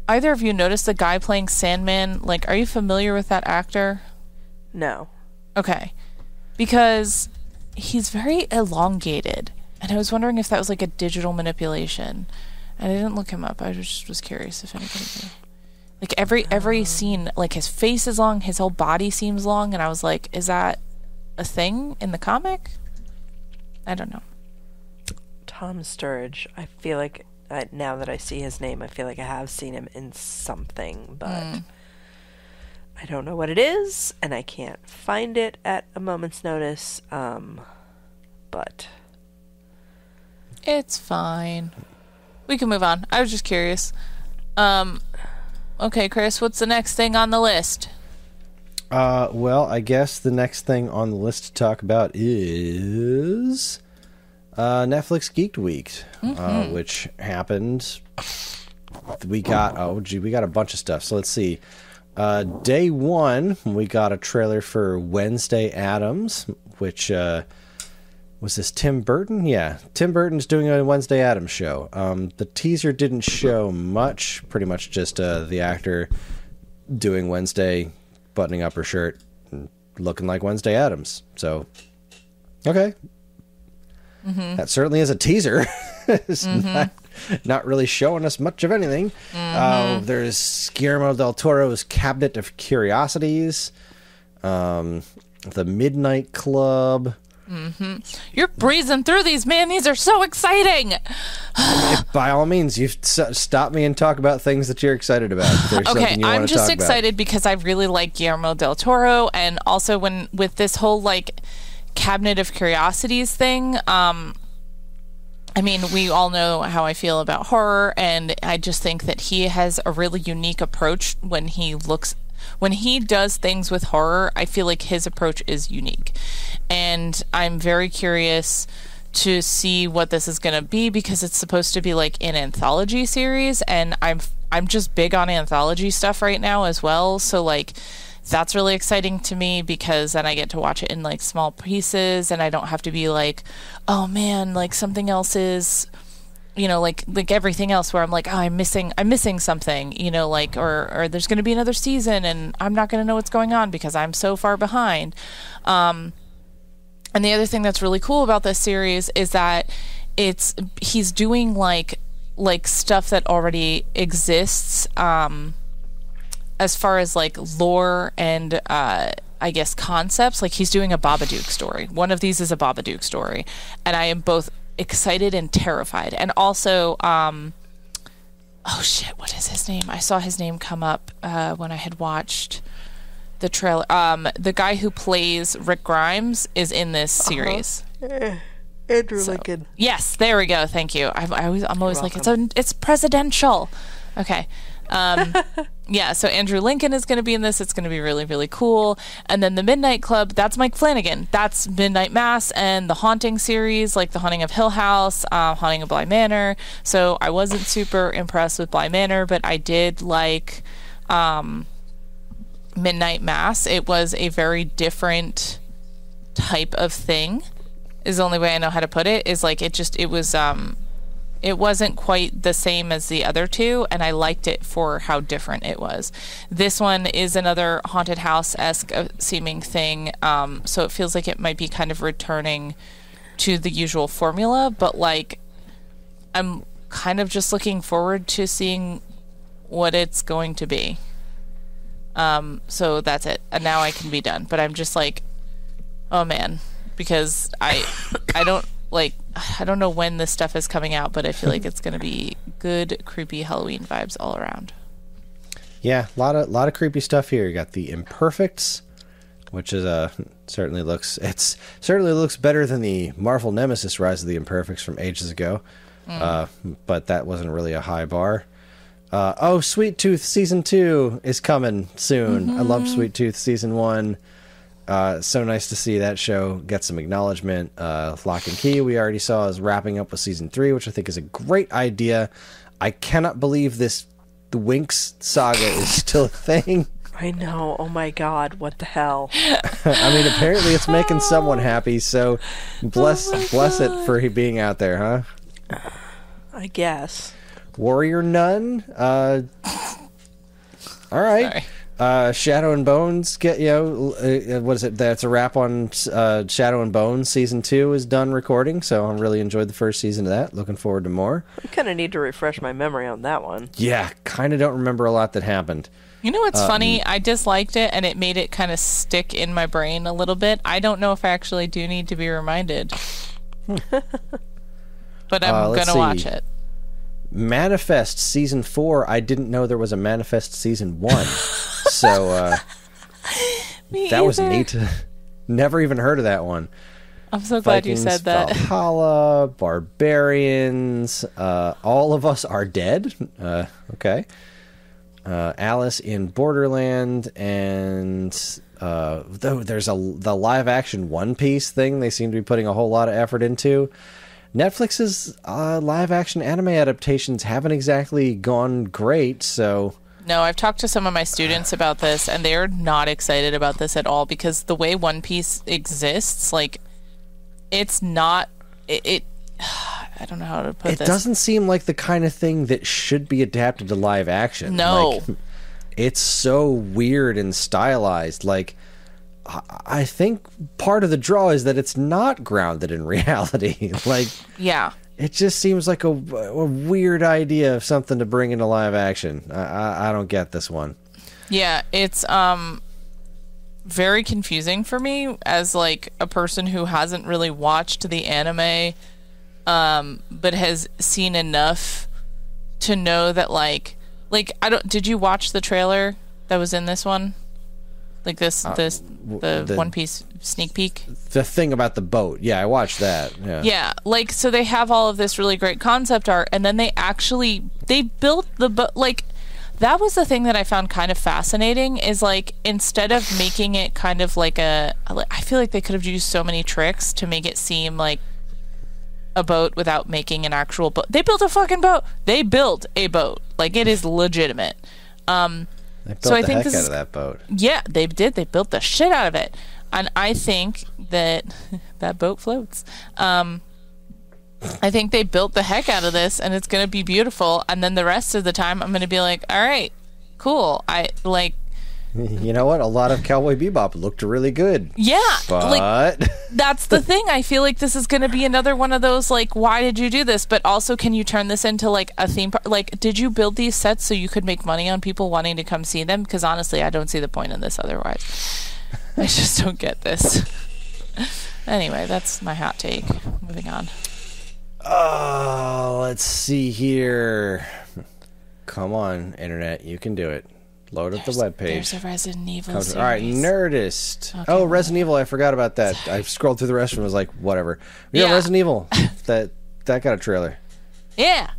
[SPEAKER 4] either of you noticed the guy playing Sandman. Like, are you familiar with that actor?
[SPEAKER 3] No.
[SPEAKER 4] Okay. Because he's very elongated. And I was wondering if that was like a digital manipulation. And I didn't look him up. I just was curious if anybody knew. Like every scene, like his face is long, his whole body seems long, and I was like, is that a thing in the comic? I don't know.
[SPEAKER 3] Tom Sturridge. I feel like now that I see his name, I feel like I have seen him in something, but I don't know what it is, and I can't find it at a moment's notice. But
[SPEAKER 4] it's fine. We can move on. I was just curious. Okay, Chris, what's the next thing on the list?
[SPEAKER 2] Well, I guess the next thing on the list to talk about is Netflix Geek Week, which happened. We got a bunch of stuff. So let's see. Day one, we got a trailer for Wednesday Addams, which was this Tim Burton? Yeah, Tim Burton's doing a Wednesday Addams show. The teaser didn't show much, pretty much just the actor doing Wednesday, buttoning up her shirt, and looking like Wednesday Addams. So, okay. That certainly is a teaser. It's not really showing us much of anything. There's Guillermo del Toro's Cabinet of Curiosities, The Midnight Club.
[SPEAKER 4] You're breezing through these, man. These are so exciting.
[SPEAKER 2] By all means, you stop me and talk about things that you're excited about. If there's something you
[SPEAKER 4] I'm
[SPEAKER 2] want to
[SPEAKER 4] just
[SPEAKER 2] talk
[SPEAKER 4] excited because I really like Guillermo del Toro, and also with this whole like Cabinet of Curiosities thing. I mean, we all know how I feel about horror, and I just think that he has a really unique approach when he does things with horror. I feel like his approach is unique. And I'm very curious to see what this is going to be, because it's supposed to be like an anthology series, and I'm just big on anthology stuff right now as well. So like that's really exciting to me, because then I get to watch it in like small pieces, and I don't have to be like, oh man, like something else is, you know, like everything else where I'm like, oh, I'm missing something, you know, like, or there's going to be another season and I'm not going to know what's going on because I'm so far behind. And the other thing that's really cool about this series is that he's doing like stuff that already exists, as far as like lore and I guess concepts. Like he's doing a Babadook story. One of these is a Babadook story, and I am both excited and terrified. And also, oh shit, what is his name? I saw his name come up when I had watched the trailer. The guy who plays Rick Grimes is in this series.
[SPEAKER 3] Andrew Lincoln.
[SPEAKER 4] Yes, there we go. Thank you. I'm always like, it's presidential. Okay. Yeah, so Andrew Lincoln is going to be in this. It's going to be really, really cool. And then the Midnight Club, that's Mike Flanagan. That's Midnight Mass and the Haunting series, like The Haunting of Hill House, Haunting of Bly Manor. So I wasn't super impressed with Bly Manor, but I did like Midnight Mass. It was a very different type of thing, is the only way I know how to put it. Is like it wasn't quite the same as the other two, and I liked it for how different it was. This one is another haunted house-esque seeming thing, so it feels like it might be kind of returning to the usual formula, but like I'm kind of just looking forward to seeing what it's going to be. So that's it. And now I can be done. But I'm just like, oh man, because I don't know when this stuff is coming out, but I feel like it's going to be good, creepy Halloween vibes all around.
[SPEAKER 2] Yeah, a lot of creepy stuff here. You got the Imperfects, which is certainly looks better than the Marvel Nemesis Rise of the Imperfects from ages ago. But that wasn't really a high bar. Sweet Tooth Season 2 is coming soon. I love Sweet Tooth Season 1. So nice to see that show get some acknowledgement. Lock and Key, we already saw, is wrapping up with Season 3, which I think is a great idea. I cannot believe the Winx saga is still a thing.
[SPEAKER 3] I know. Oh my god, what the hell?
[SPEAKER 2] I mean, apparently it's making someone happy, so bless it for being out there, huh?
[SPEAKER 3] I guess.
[SPEAKER 2] Warrior Nun. All right. Shadow and Bones. What is it? That's a wrap on Shadow and Bones. Season 2 is done recording, so I really enjoyed the first season of that. Looking forward to more.
[SPEAKER 3] I kind of need to refresh my memory on that one.
[SPEAKER 2] Yeah, kind of don't remember a lot that happened.
[SPEAKER 4] You know what's funny? I disliked it, and it made it kind of stick in my brain a little bit. I don't know if I actually do need to be reminded. But I'm going to watch it.
[SPEAKER 2] Manifest Season 4. I didn't know there was a Manifest Season 1. So that was neat. Never even heard of that one.
[SPEAKER 4] I'm so glad you said that.
[SPEAKER 2] Valhalla, Barbarians, All of Us Are Dead. Okay. Alice in Borderland, and there's the live action One Piece thing they seem to be putting a whole lot of effort into. Netflix's live action anime adaptations haven't exactly gone great, so...
[SPEAKER 4] No, I've talked to some of my students about this, and they're not excited about this at all, because the way One Piece exists, like, it's not... I don't know how to put this.
[SPEAKER 2] It doesn't seem like the kind of thing that should be adapted to live action.
[SPEAKER 4] No.
[SPEAKER 2] Like, it's so weird and stylized. Like, I think part of the draw is that it's not grounded in reality. Like,
[SPEAKER 4] yeah.
[SPEAKER 2] It just seems like a weird idea of something to bring into live action. I don't get this one.
[SPEAKER 4] Yeah, it's very confusing for me as like a person who hasn't really watched the anime, but has seen enough to know that like I don't. Did you watch the trailer that was in this one? Like the One Piece sneak peek?
[SPEAKER 2] The thing about the boat. Yeah, I watched that.
[SPEAKER 4] Yeah, like, so they have all of this really great concept art, and then they built the boat. Like, that was the thing that I found kind of fascinating, is like, instead of making it kind of like I feel like they could have used so many tricks to make it seem like a boat without making an actual boat. They built a fucking boat. They built a boat. Like, it is legitimate.
[SPEAKER 2] They built the heck out of that boat.
[SPEAKER 4] Yeah, they did. They built the shit out of it. And I think that that boat floats. I think they built the heck out of this, and it's going to be beautiful. And then the rest of the time, I'm going to be like, all right, cool.
[SPEAKER 2] You know what? A lot of Cowboy Bebop looked really good.
[SPEAKER 4] Yeah.
[SPEAKER 2] But...
[SPEAKER 4] like, that's the thing. I feel like this is going to be another one of those, like, why did you do this? But also, can you turn this into, like, a theme park? Like, did you build these sets so you could make money on people wanting to come see them? Because honestly, I don't see the point in this otherwise. I just don't get this. Anyway, that's my hot take. Moving on.
[SPEAKER 2] Oh, let's see here. Come on, Internet. You can do it. Load up the webpage.
[SPEAKER 4] There's a Resident Evil series.
[SPEAKER 2] All right, Nerdist.
[SPEAKER 4] Okay,
[SPEAKER 2] Resident Evil. I forgot about that. I scrolled through the rest of it and was like, whatever. Yeah, Resident Evil. that got a trailer.
[SPEAKER 4] Yeah.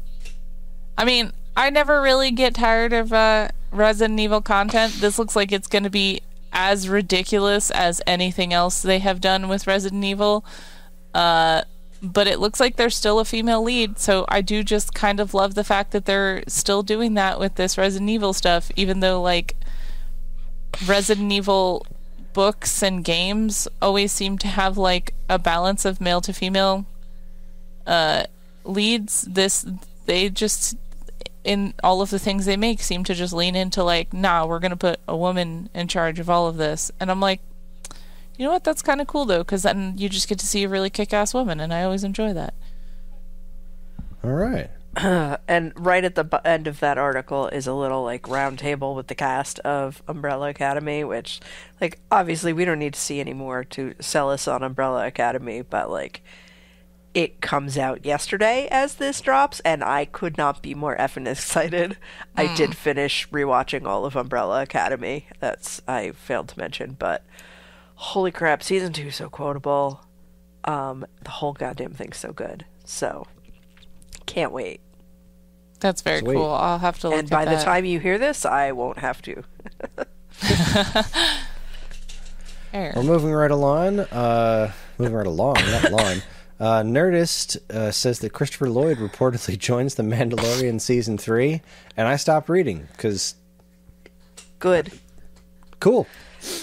[SPEAKER 4] I mean, I never really get tired of Resident Evil content. This looks like it's going to be as ridiculous as anything else they have done with Resident Evil. But it looks like there's still a female lead, so I do just kind of love the fact that they're still doing that with this Resident Evil stuff, even though, like, Resident Evil books and games always seem to have, like, a balance of male to female leads. They just, in all of the things they make, seem to just lean into, like, nah, we're gonna put a woman in charge of all of this. And I'm like, You know what? That's kind of cool, though, because then you just get to see a really kick-ass woman, and I always enjoy that.
[SPEAKER 2] All right.
[SPEAKER 3] And right at the end of that article is a little like round table with the cast of Umbrella Academy, which like obviously we don't need to see anymore to sell us on Umbrella Academy, but like it comes out yesterday as this drops, and I could not be more effing excited. I did finish rewatching all of Umbrella Academy. That's I failed to mention, but holy crap, season 2 is so quotable. The whole goddamn thing's so good. So can't wait.
[SPEAKER 4] That's very
[SPEAKER 2] Sweet.
[SPEAKER 4] cool. I'll have to look
[SPEAKER 3] And
[SPEAKER 4] at
[SPEAKER 3] by
[SPEAKER 4] that.
[SPEAKER 3] the time you hear this, I won't have to.
[SPEAKER 4] Fair.
[SPEAKER 2] We're moving right along. Not long. Nerdist says that Christopher Lloyd reportedly joins The Mandalorian Season 3, and I stopped reading, because
[SPEAKER 3] Good.
[SPEAKER 2] cool.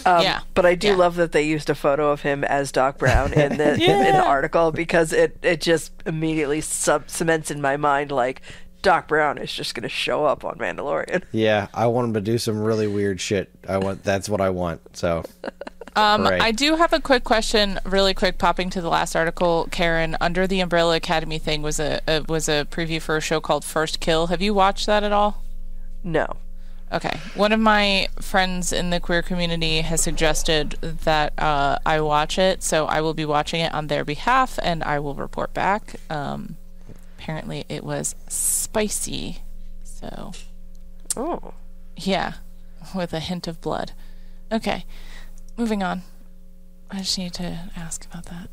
[SPEAKER 4] Yeah.
[SPEAKER 3] But I do
[SPEAKER 4] Yeah.
[SPEAKER 3] love that they used a photo of him as Doc Brown in the in the article, because it just immediately cements in my mind like Doc Brown is just going to show up on Mandalorian.
[SPEAKER 2] Yeah, I want him to do some really weird shit. That's what I want, so... Hooray.
[SPEAKER 4] I do have a quick question, really quick, popping to the last article. Karen, under the Umbrella Academy thing was a preview for a show called First Kill. Have you watched that at all?
[SPEAKER 3] No.
[SPEAKER 4] Okay. One of my friends in the queer community has suggested that I watch it, so I will be watching it on their behalf, and I will report back. Apparently it was spicy, so
[SPEAKER 3] Oh.
[SPEAKER 4] yeah, with a hint of blood. Okay, moving on. I just need to ask about that.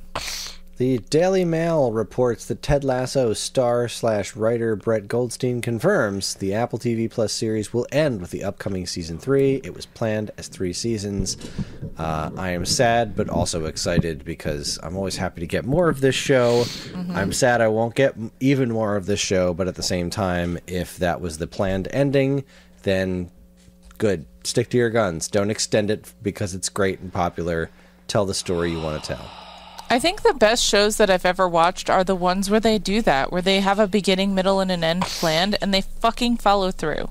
[SPEAKER 2] The Daily Mail reports that Ted Lasso star/writer Brett Goldstein confirms the Apple TV Plus series will end with the upcoming season 3. It was planned as 3 seasons. I am sad, but also excited, because I'm always happy to get more of this show. I'm sad I won't get even more of this show, but at the same time, if that was the planned ending, then good. Stick to your guns. Don't extend it because it's great and popular. Tell the story you want to tell.
[SPEAKER 4] I think the best shows that I've ever watched are the ones where they do that, where they have a beginning, middle, and an end planned, and they fucking follow through.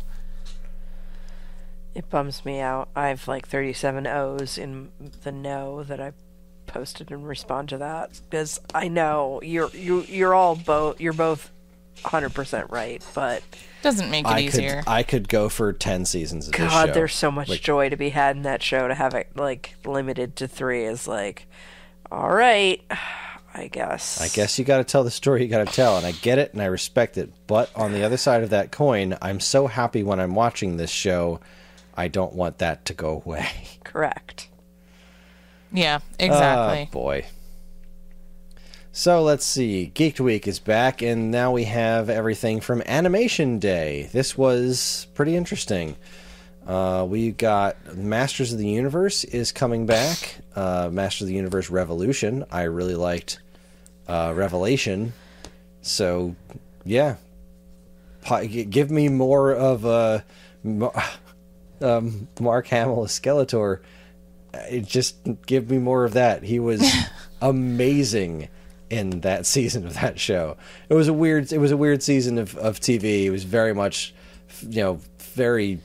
[SPEAKER 3] It bums me out. I have like 37 O's in the no that I posted in response to that, because I know you're both 100% right, but
[SPEAKER 4] Doesn't make it easier.
[SPEAKER 2] I could go for 10 seasons of this show.
[SPEAKER 3] God, there's so much joy to be had in that show. To have it like limited to 3 is like, all right, I guess
[SPEAKER 2] you got to tell the story you got to tell, and I get it and I respect it. But on the other side of that coin, I'm so happy when I'm watching this show. I don't want that to go away.
[SPEAKER 3] Correct.
[SPEAKER 4] Yeah, exactly.
[SPEAKER 2] Oh, boy. So let's see. Geeked Week is back, and now we have everything from Animation Day. This was pretty interesting. We got Masters of the Universe is coming back. Masters of the Universe Revolution. I really liked Revelation. So, yeah. Give me more of Mark Hamill as Skeletor. Just give me more of that. He was amazing in that season of that show. It was a weird season of TV. It was very much, very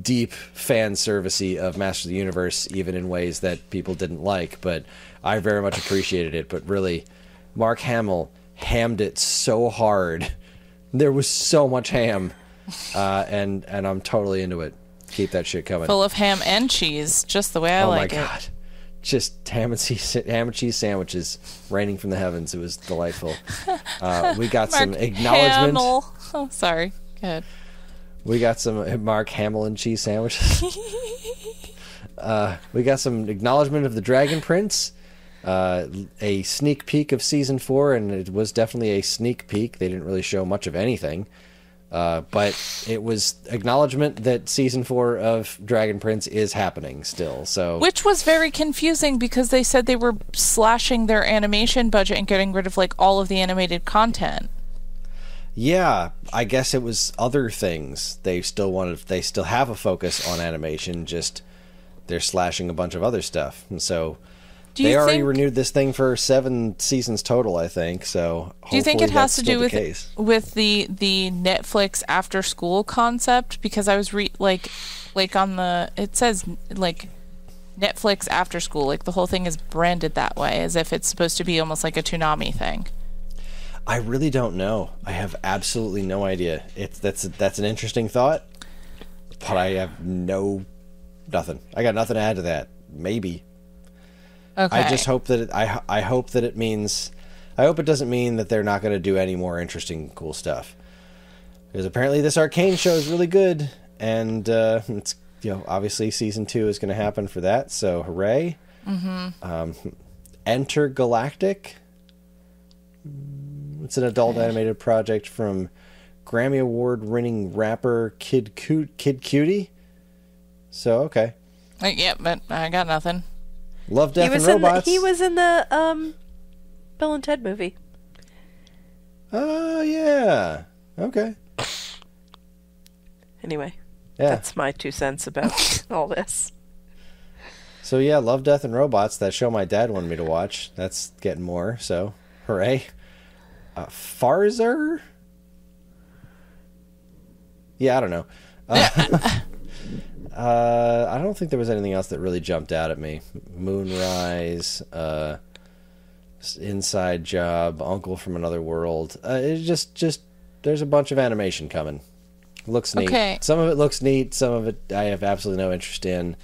[SPEAKER 2] deep fan servicey of Masters of the Universe, even in ways that people didn't like, but I very much appreciated it. But really, Mark Hamill hammed it so hard. There was so much ham, and I'm totally into it. Keep that shit coming.
[SPEAKER 4] Full of ham and cheese, just the way I like it.
[SPEAKER 2] Oh my god. Just ham and cheese sandwiches raining from the heavens. It was delightful. We got some acknowledgement.
[SPEAKER 4] Oh, sorry. Go ahead.
[SPEAKER 2] We got some Mark Hamill and cheese sandwiches. We got some acknowledgement of the Dragon Prince. A sneak peek of season 4, and it was definitely a sneak peek. They didn't really show much of anything. But it was acknowledgement that season 4 of Dragon Prince is happening still. So,
[SPEAKER 4] which was very confusing because they said they were slashing their animation budget and getting rid of like all of the animated content.
[SPEAKER 2] Yeah, I guess it was other things. They still have a focus on animation, just they're slashing a bunch of other stuff. And so they already renewed this thing for 7 seasons total, I think. So
[SPEAKER 4] do you think it has to do with
[SPEAKER 2] the
[SPEAKER 4] Netflix after school concept? Because I was on it says like Netflix After School. Like, the whole thing is branded that way, as if it's supposed to be almost like a Toonami thing.
[SPEAKER 2] I really don't know. I have absolutely no idea. That's an interesting thought, but I have nothing. I got nothing to add to that. Maybe.
[SPEAKER 4] Okay.
[SPEAKER 2] I just hope that I hope that it means. I hope it doesn't mean that they're not going to do any more interesting, cool stuff. Because apparently this Arcane show is really good, and it's obviously season 2 is going to happen for that. So hooray! Enter Galactic. It's an adult animated project from Grammy Award-winning rapper Kid Cudi. So okay.
[SPEAKER 4] Yeah, but I got nothing.
[SPEAKER 2] Love, Death, and Robots.
[SPEAKER 3] He was in the Bill and Ted movie.
[SPEAKER 2] Oh, yeah. Okay.
[SPEAKER 3] Anyway,
[SPEAKER 2] Yeah.
[SPEAKER 3] that's my 2 cents about all this.
[SPEAKER 2] So, yeah, Love, Death, and Robots, that show my dad wanted me to watch. That's getting more, so hooray. Farzer? Yeah, I don't know. I don't think there was anything else that really jumped out at me. Moonrise, Inside Job, Uncle from Another World. It's just there's a bunch of animation coming. Looks neat.
[SPEAKER 4] Okay.
[SPEAKER 2] Some of it looks neat. Some of it I have absolutely no interest in.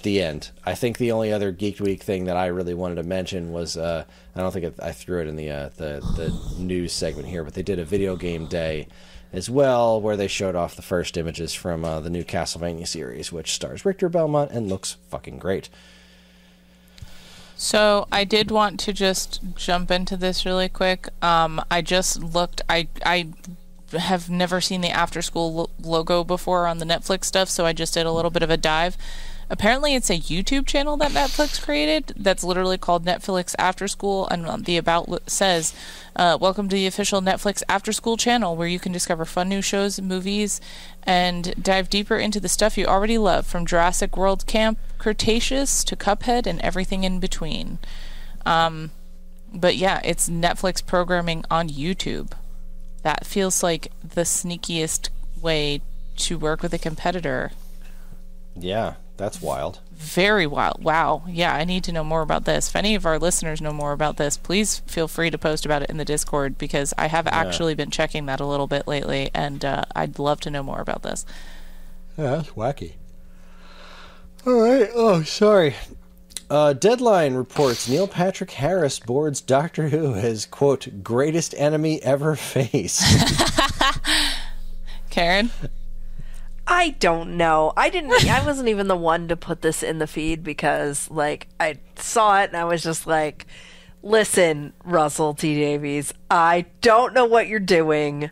[SPEAKER 2] The end. I think the only other Geek Week thing that I really wanted to mention was I don't think I threw it in the news segment here, but they did a video game day as well, where they showed off the first images from the new Castlevania series, which stars Richter Belmont and looks fucking great.
[SPEAKER 4] So I did want to just jump into this really quick. I just looked. I have never seen the After School logo before on the Netflix stuff, so I just did a little bit of a dive. Apparently, it's a YouTube channel that Netflix created that's literally called Netflix After School, and the About says, welcome to the official Netflix After School channel, where you can discover fun new shows and movies and dive deeper into the stuff you already love, from Jurassic World Camp Cretaceous to Cuphead and everything in between. But yeah, it's Netflix programming on YouTube. That feels like the sneakiest way to work with a competitor.
[SPEAKER 2] Yeah, that's wild.
[SPEAKER 4] Very wild. Wow. Yeah, I need to know more about this. If any of our listeners know more about this, please feel free to post about it in the Discord, because I have actually been checking that a little bit lately, and I'd love to know more about this.
[SPEAKER 2] Yeah, that's wacky. All right. Oh, sorry. Deadline reports Neil Patrick Harris boards Doctor Who as, quote, greatest enemy ever faced.
[SPEAKER 4] Karen?
[SPEAKER 3] I don't know. I wasn't even the one to put this in the feed, because like I saw it and I was just like, listen, Russell T Davies, I don't know what you're doing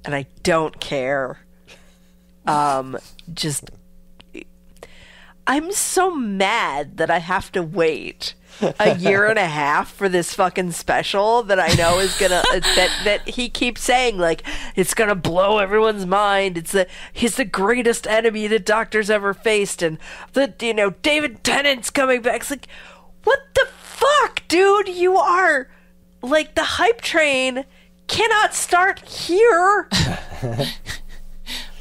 [SPEAKER 3] and I don't care. Just I'm so mad that I have to wait a year and a half for this fucking special that I know is gonna that he keeps saying, like, it's gonna blow everyone's mind. He's the greatest enemy the Doctor's ever faced, and David Tennant's coming back. It's like, what the fuck, dude? You are like, the hype train cannot start here.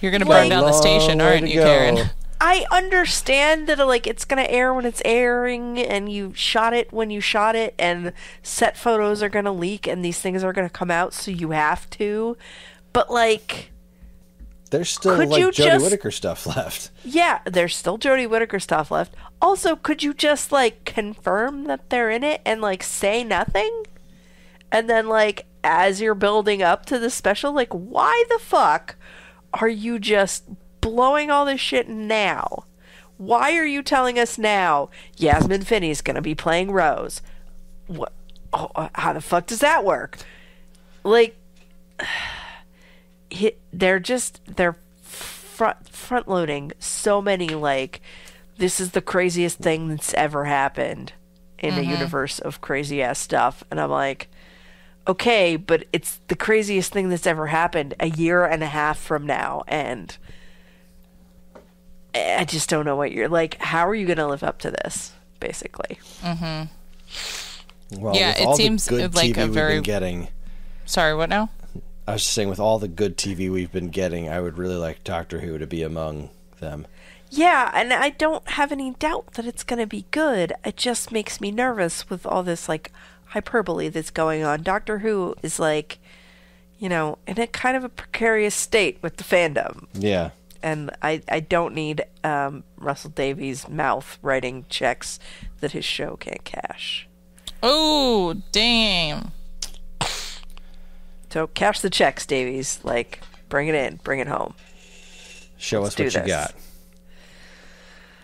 [SPEAKER 4] You're gonna burn down the station, aren't you, Karen?
[SPEAKER 3] I understand that it's gonna air when it's airing, and you shot it when you shot it, and set photos are gonna leak, and these things are gonna come out, so you have to. But
[SPEAKER 2] there's still Jodie Whittaker stuff left.
[SPEAKER 3] Yeah, there's still Jodie Whittaker stuff left. Also, could you just confirm that they're in it and say nothing? And then as you're building up to the special, why the fuck are you just blowing all this shit now? Why are you telling us now Yasmin Finney's gonna be playing Rose? What? Oh, how the fuck does that work? They're front loading so many this is the craziest thing that's ever happened in a universe of crazy ass stuff, and I'm like, okay, but it's the craziest thing that's ever happened a year and a half from now, and I just don't know what you're how are you going to live up to this, basically?
[SPEAKER 2] Well,
[SPEAKER 4] yeah,
[SPEAKER 2] with all
[SPEAKER 4] it seems
[SPEAKER 2] the good
[SPEAKER 4] like
[SPEAKER 2] TV
[SPEAKER 4] a
[SPEAKER 2] we've
[SPEAKER 4] very.
[SPEAKER 2] been getting.
[SPEAKER 4] Sorry, what now?
[SPEAKER 2] I was just saying, with all the good TV we've been getting, I would really like Doctor Who to be among them.
[SPEAKER 3] Yeah, and I don't have any doubt that it's going to be good. It just makes me nervous with all this, like, hyperbole that's going on. Doctor Who is, like, you know, in a kind of a precarious state with the fandom.
[SPEAKER 2] Yeah.
[SPEAKER 3] And I don't need Russell Davies' mouth writing checks that his show can't cash.
[SPEAKER 4] Oh, damn.
[SPEAKER 3] So cash the checks, Davies. Like, bring it in. Bring it home.
[SPEAKER 2] Show
[SPEAKER 3] Let's
[SPEAKER 2] us what
[SPEAKER 3] do
[SPEAKER 2] you
[SPEAKER 3] this.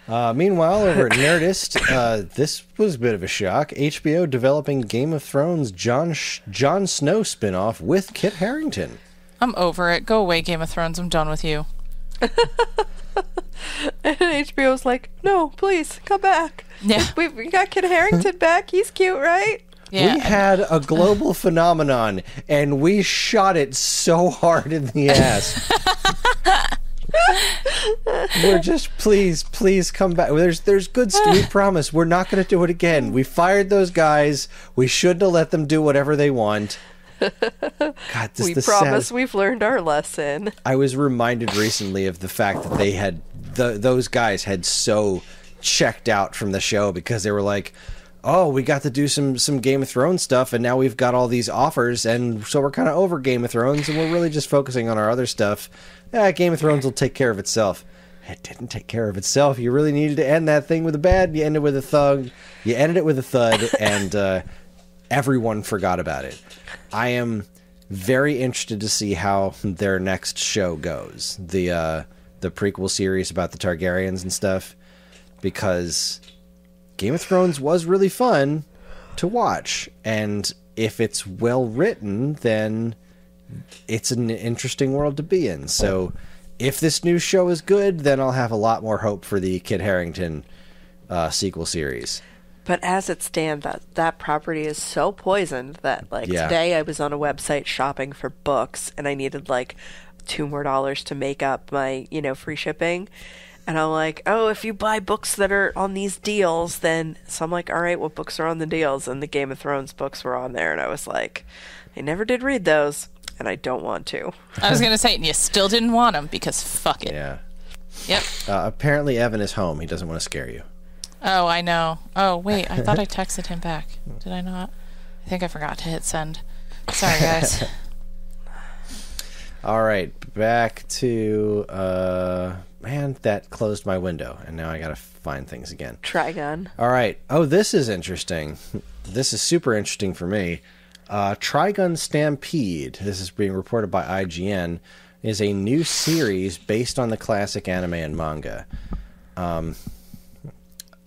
[SPEAKER 2] got. Meanwhile, over at Nerdist, this was a bit of a shock. HBO developing Game of Thrones Jon Snow spinoff with Kit Harington.
[SPEAKER 4] I'm over it. Go away, Game of Thrones. I'm done with you.
[SPEAKER 3] And HBO's like, no, please, come back.
[SPEAKER 4] Yeah.
[SPEAKER 3] We got Kit Harington back. He's cute, right?
[SPEAKER 4] Yeah.
[SPEAKER 2] We had a global phenomenon, and we shot it so hard in the ass. We're just, please come back. There's good we promise we're not going to do it again. We fired those guys. We shouldn't have let them do whatever they want. God,
[SPEAKER 3] We promise we've learned our lesson.
[SPEAKER 2] I was reminded recently of the fact that they had those guys had so checked out from the show because they were like, oh, we got to do some Game of Thrones stuff, and now we've got all these offers, and so we're kind of over Game of Thrones, and we're really just focusing on our other stuff. Game of Thrones will take care of itself. It didn't take care of itself. You really needed to end that thing with a bad. You ended with a thug. You ended it with a thud, and everyone forgot about it. I am very interested to see how their next show goes. The prequel series about the Targaryens and stuff, because Game of Thrones was really fun to watch, and if it's well written, then it's an interesting world to be in. So if this new show is good, then I'll have a lot more hope for the Kit Harington sequel series.
[SPEAKER 3] But as it stands, that property is so poisoned that, like, today I was on a website shopping for books, and I needed, like, $2 more to make up my, free shipping. And I'm like, oh, if you buy books that are on these deals, then... So I'm like, all right, what books are on the deals? And the Game of Thrones books were on there, and I was like, I never did read those, and I don't want to.
[SPEAKER 4] I was going to say, and you still didn't want them, because fuck it.
[SPEAKER 2] Yeah.
[SPEAKER 4] Yep.
[SPEAKER 2] Apparently Evan is home. He doesn't want to scare you.
[SPEAKER 4] Oh, I know. Oh, wait, I thought I texted him back. Did I not? I think I forgot to hit send. Sorry, guys.
[SPEAKER 2] All right, back to... man, that closed my window, and now I gotta find things again.
[SPEAKER 3] Trigun.
[SPEAKER 2] All right. Oh, this is interesting. This is super interesting for me. Trigun Stampede, this is being reported by IGN, is a new series based on the classic anime and manga.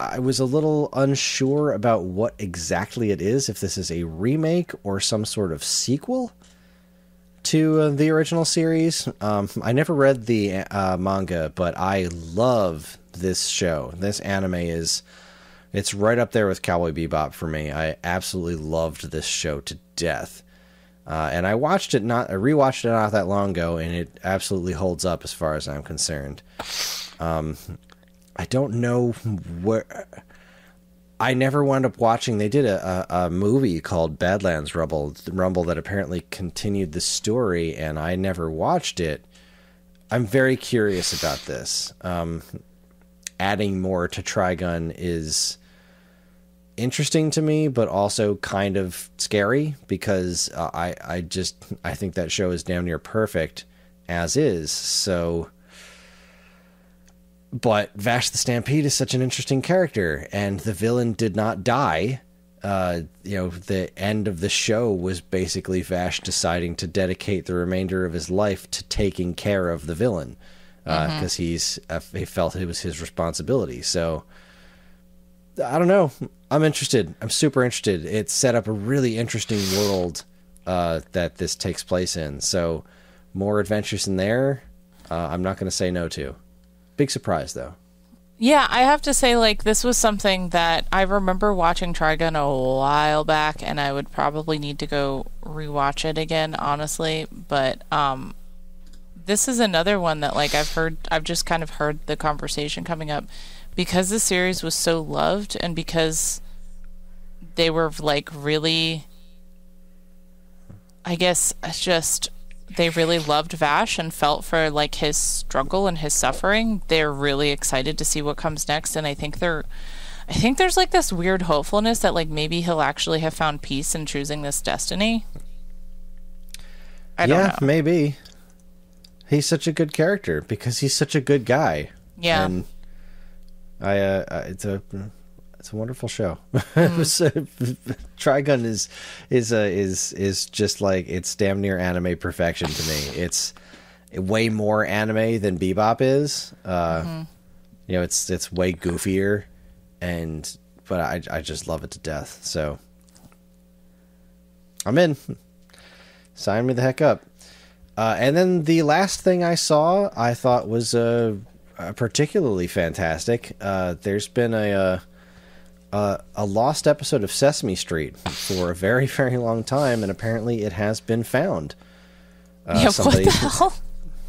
[SPEAKER 2] I was a little unsure about what exactly it is, if this is a remake or some sort of sequel to the original series. I never read the manga, but I love this show. This anime it's right up there with Cowboy Bebop for me. I absolutely loved this show to death. And I rewatched it not that long ago, and it absolutely holds up as far as I'm concerned. I don't know where... I never wound up watching... They did a movie called Badlands Rumble that apparently continued the story, and I never watched it. I'm very curious about this. Adding more to Trigun is interesting to me, but also kind of scary, because I think that show is damn near perfect as is, so... But Vash the Stampede is such an interesting character, and the villain did not die. The end of the show was basically Vash deciding to dedicate the remainder of his life to taking care of the villain, because he felt it was his responsibility. So, I don't know. I'm interested. I'm super interested. It set up a really interesting world that this takes place in. So, more adventures in there, I'm not going to say no to. Big surprise, though.
[SPEAKER 4] Yeah, I have to say, like, this was something that I remember watching Trigun a while back, and I would probably need to go rewatch it again, honestly. But this is another one that, like, I've just kind of heard the conversation coming up, because the series was so loved, and because they were, like, really, I guess, just they really loved Vash and felt for like his struggle and his suffering. They're really excited to see what comes next, and I think there's like this weird hopefulness that like maybe he'll actually have found peace in choosing this destiny. I don't know.
[SPEAKER 2] Maybe. He's such a good character because he's such a good guy.
[SPEAKER 4] Yeah.
[SPEAKER 2] And it's a wonderful show. Trigun is just like, it's damn near anime perfection to me. It's way more anime than Bebop is. You know, it's way goofier, but I just love it to death. So I'm in. Sign me the heck up. And then the last thing I saw, I thought was particularly fantastic. There's been a lost episode of Sesame Street for a very, very long time, and apparently it has been found.
[SPEAKER 4] What the hell?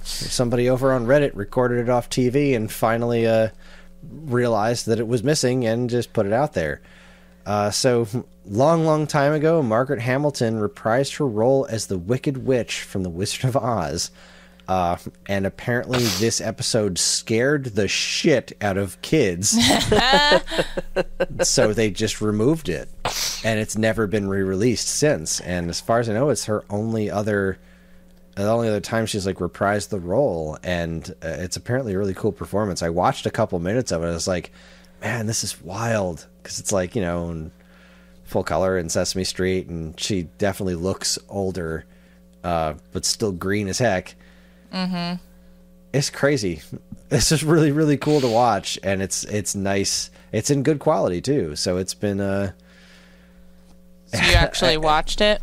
[SPEAKER 2] Somebody over on Reddit recorded it off TV and finally realized that it was missing and just put it out there. So, long time ago, Margaret Hamilton reprised her role as the Wicked Witch from The Wizard of Oz. And apparently this episode scared the shit out of kids. So they just removed it. And it's never been re-released since. And as far as I know, it's her only other time she's like reprised the role. And it's apparently a really cool performance. I watched a couple minutes of it. I was like, man, this is wild. Because it's like, you know, in full color in Sesame Street. And she definitely looks older, but still green as heck. Mm-hmm. It's crazy. It's just really, really cool to watch, and it's nice. It's in good quality too. So it's been.
[SPEAKER 4] So you actually watched it?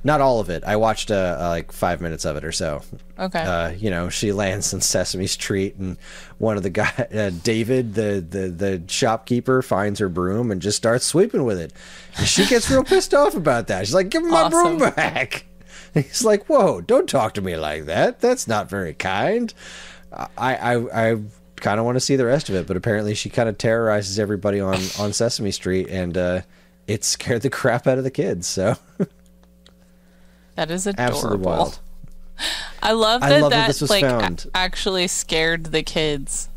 [SPEAKER 2] Not all of it. I watched like 5 minutes of it or so.
[SPEAKER 4] Okay.
[SPEAKER 2] You know, she lands on Sesame Street, and one of the guy, David, the shopkeeper, finds her broom and just starts sweeping with it. And she gets real pissed off about that. She's like, "Give me my broom back." He's like, "Whoa, don't talk to me like that. That's not very kind." I kind of want to see the rest of it, but apparently she kind of terrorizes everybody on Sesame Street, and it scared the crap out of the kids. So
[SPEAKER 4] that is adorable.
[SPEAKER 2] Absolutely wild.
[SPEAKER 4] I love that
[SPEAKER 2] this was
[SPEAKER 4] like
[SPEAKER 2] found.
[SPEAKER 4] Actually scared the kids.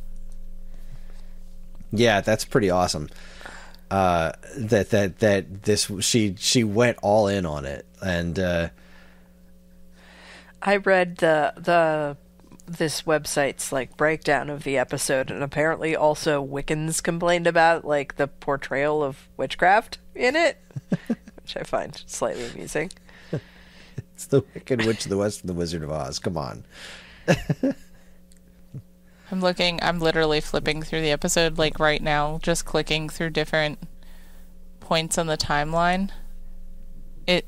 [SPEAKER 2] Yeah, that's pretty awesome. She went all in on it, and
[SPEAKER 3] I read this website's like breakdown of the episode, and apparently also Wiccans complained about like the portrayal of witchcraft in it, which I find slightly amusing.
[SPEAKER 2] It's the Wicked Witch of the West and the Wizard of Oz. Come on.
[SPEAKER 4] I'm literally flipping through the episode like right now, just clicking through different points on the timeline. It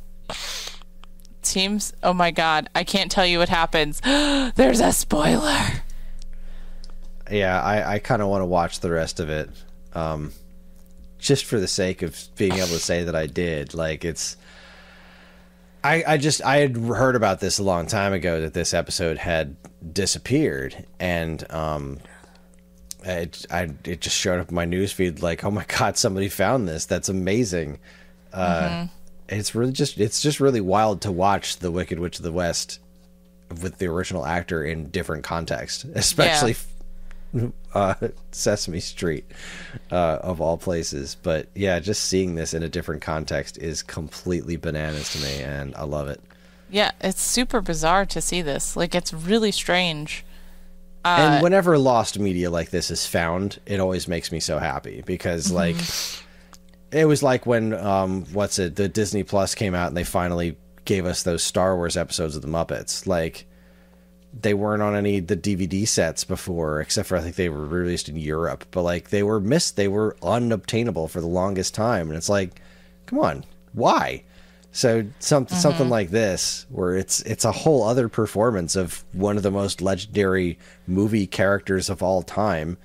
[SPEAKER 4] seems, oh my god, I can't tell you what happens. There's a spoiler.
[SPEAKER 2] Yeah, I kind of want to watch the rest of it, just for the sake of being able to say that I did. Like, it's, I had heard about this a long time ago, that this episode had disappeared, and it just showed up in my newsfeed like, oh my god, somebody found this. That's amazing. It's just really wild to watch The Wicked Witch of the West with the original actor in different context, especially Sesame Street, of all places. But yeah, just seeing this in a different context is completely bananas to me, and I love it.
[SPEAKER 4] Yeah, it's super bizarre to see this. Like, it's really strange.
[SPEAKER 2] And whenever lost media like this is found, it always makes me so happy, because like, it was like when the Disney Plus came out and they finally gave us those Star Wars episodes of the Muppets. Like, they weren't on any of the DVD sets before, except for I think they were released in Europe, but like they were unobtainable for the longest time, and it's like, come on, why? So something like this, where it's a whole other performance of one of the most legendary movie characters of all time,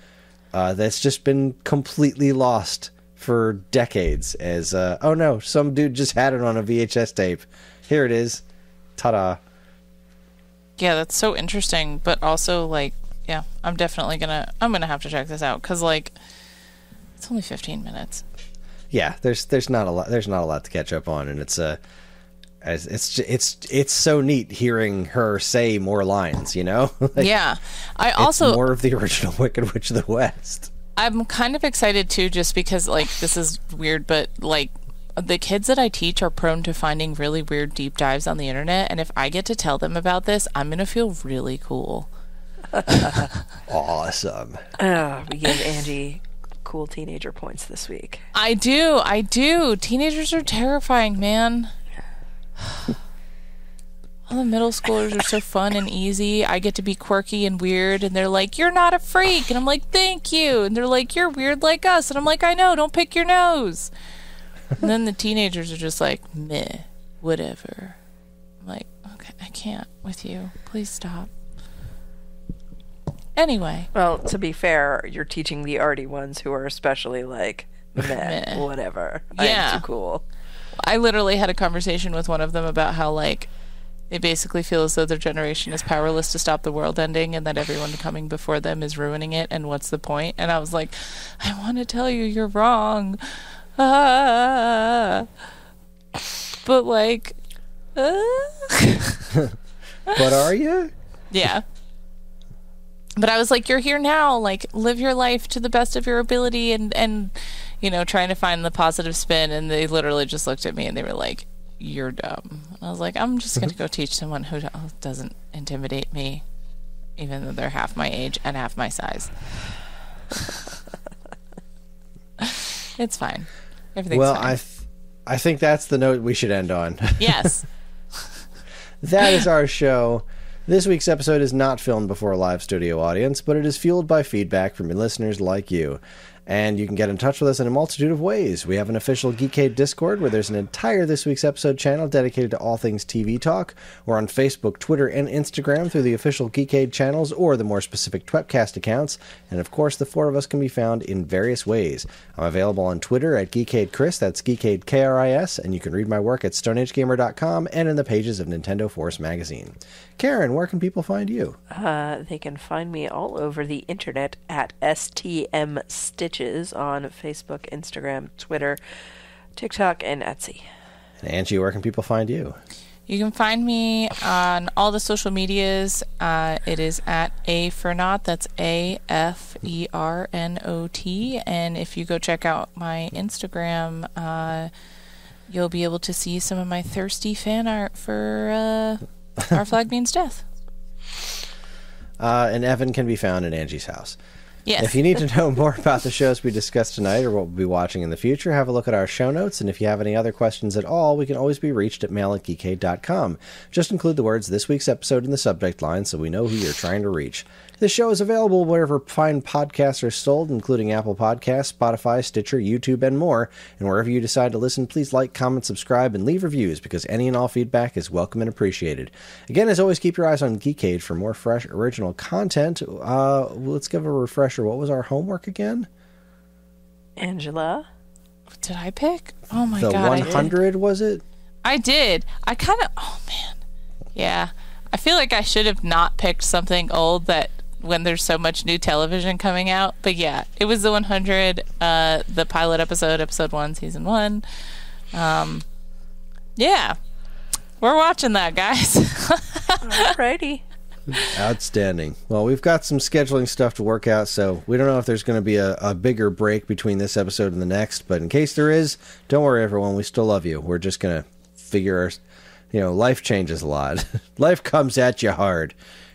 [SPEAKER 2] that's just been completely lost for decades. As oh no, some dude just had it on a VHS tape. Here it is, ta-da.
[SPEAKER 4] Yeah, that's so interesting, but also like, yeah, I'm gonna have to check this out, because like, it's only 15 minutes.
[SPEAKER 2] Yeah, there's not a lot to catch up on, and it's As it's so neat hearing her say more lines, you know? Like,
[SPEAKER 4] Yeah. I
[SPEAKER 2] it's
[SPEAKER 4] also
[SPEAKER 2] more of the original Wicked Witch of the West.
[SPEAKER 4] I'm kind of excited too, just because like this is weird, but like the kids that I teach are prone to finding really weird deep dives on the internet, and if I get to tell them about this, I'm gonna feel really cool.
[SPEAKER 2] Awesome.
[SPEAKER 3] We gave Angie cool teenager points this week.
[SPEAKER 4] I do. Teenagers are terrifying, man. All the middle schoolers are so fun and easy. I get to be quirky and weird, and they're like, "You're not a freak," and I'm like, "Thank you," and they're like, "You're weird like us," and I'm like, "I know, don't pick your nose." And then the teenagers are just like, "Meh, whatever." I'm like, "Okay, I can't with you. Please stop." Anyway,
[SPEAKER 3] Well, to be fair, you're teaching the arty ones who are especially like, meh,
[SPEAKER 4] Meh.
[SPEAKER 3] whatever.
[SPEAKER 4] Yeah.
[SPEAKER 3] I'm too cool.
[SPEAKER 4] I literally had a conversation with one of them about how, like, they basically feel as though their generation is powerless to stop the world ending and that everyone coming before them is ruining it, and what's the point? And I was like, I want to tell you you're wrong. But, like,
[SPEAKER 2] But are you?
[SPEAKER 4] yeah. But I was like, you're here now. Like, live your life to the best of your ability and you know, trying to find the positive spin. And they literally just looked at me and they were like, you're dumb. And I was like, I'm just going to go teach someone who doesn't intimidate me, even though they're half my age and half my size. It's fine. Everything's
[SPEAKER 2] Well,
[SPEAKER 4] fine.
[SPEAKER 2] I think that's the note we should end on.
[SPEAKER 4] Yes.
[SPEAKER 2] That is our show. This week's episode is not filmed before a live studio audience, but it is fueled by feedback from listeners like you. And you can get in touch with us in a multitude of ways. We have an official Geekade Discord where there's an entire This Week's Episode channel dedicated to all things TV talk. We're on Facebook, Twitter, and Instagram through the official Geekade channels or the more specific Twepcast accounts. And of course, the four of us can be found in various ways. I'm available on Twitter at GeekadeChris, that's Geekade KRIS, and you can read my work at StoneAgeGamer.com and in the pages of Nintendo Force magazine. Karen, where can people find you?
[SPEAKER 3] They can find me all over the internet at STM Stitches on Facebook, Instagram, Twitter, TikTok, and Etsy.
[SPEAKER 2] And Angie, where can people find you?
[SPEAKER 4] You can find me on all the social medias. It is at AFernot. That's AFERNOT. And if you go check out my Instagram, you'll be able to see some of my thirsty fan art for Our Flag Means Death.
[SPEAKER 2] And Evan can be found at Angie's house.
[SPEAKER 4] Yes.
[SPEAKER 2] If you need to know more about the shows we discussed tonight or what we'll be watching in the future, have a look at our show notes. And if you have any other questions at all, we can always be reached at mail@geekade.com. Just include the words "this week's episode" in the subject line so we know who you're trying to reach. This show is available wherever fine podcasts are sold, including Apple Podcasts, Spotify, Stitcher, YouTube, and more. And wherever you decide to listen, please like, comment, subscribe, and leave reviews because any and all feedback is welcome and appreciated. Again, as always, keep your eyes on Geekade for more fresh, original content. Let's give a refresher. What was our homework again?
[SPEAKER 3] Angela?
[SPEAKER 4] Did I pick? Oh my
[SPEAKER 2] The
[SPEAKER 4] god.
[SPEAKER 2] 100, was it?
[SPEAKER 4] I did. I kind of. Oh man. Yeah. I feel like I should have not picked something old that when there's so much new television coming out. But yeah, it was the 100, the pilot episode 1, season 1. Yeah. We're watching that, guys.
[SPEAKER 3] Alrighty.
[SPEAKER 2] Outstanding. Well, we've got some scheduling stuff to work out, so we don't know if there's going to be a bigger break between this episode and the next, but in case there is, don't worry, everyone. We still love you. We're just going to figure, life changes a lot. Life comes at you hard.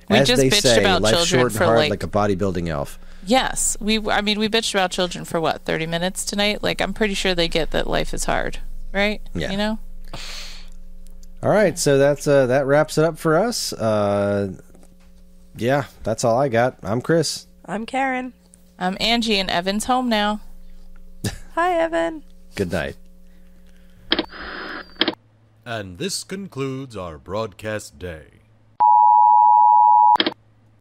[SPEAKER 4] We
[SPEAKER 2] As
[SPEAKER 4] just
[SPEAKER 2] they
[SPEAKER 4] bitched
[SPEAKER 2] say,
[SPEAKER 4] about
[SPEAKER 2] life's
[SPEAKER 4] children
[SPEAKER 2] short and
[SPEAKER 4] for,
[SPEAKER 2] hard
[SPEAKER 4] like
[SPEAKER 2] a bodybuilding elf.
[SPEAKER 4] Yes. We bitched about children for what, 30 minutes tonight? Like, I'm pretty sure they get that life is hard, right?
[SPEAKER 2] Yeah.
[SPEAKER 4] You know?
[SPEAKER 2] All right, so that wraps it up for us. Yeah, that's all I got. I'm Chris.
[SPEAKER 3] I'm Karen.
[SPEAKER 4] I'm Angie, and Evan's home now.
[SPEAKER 3] Hi, Evan.
[SPEAKER 2] Good night.
[SPEAKER 1] And this concludes our broadcast day.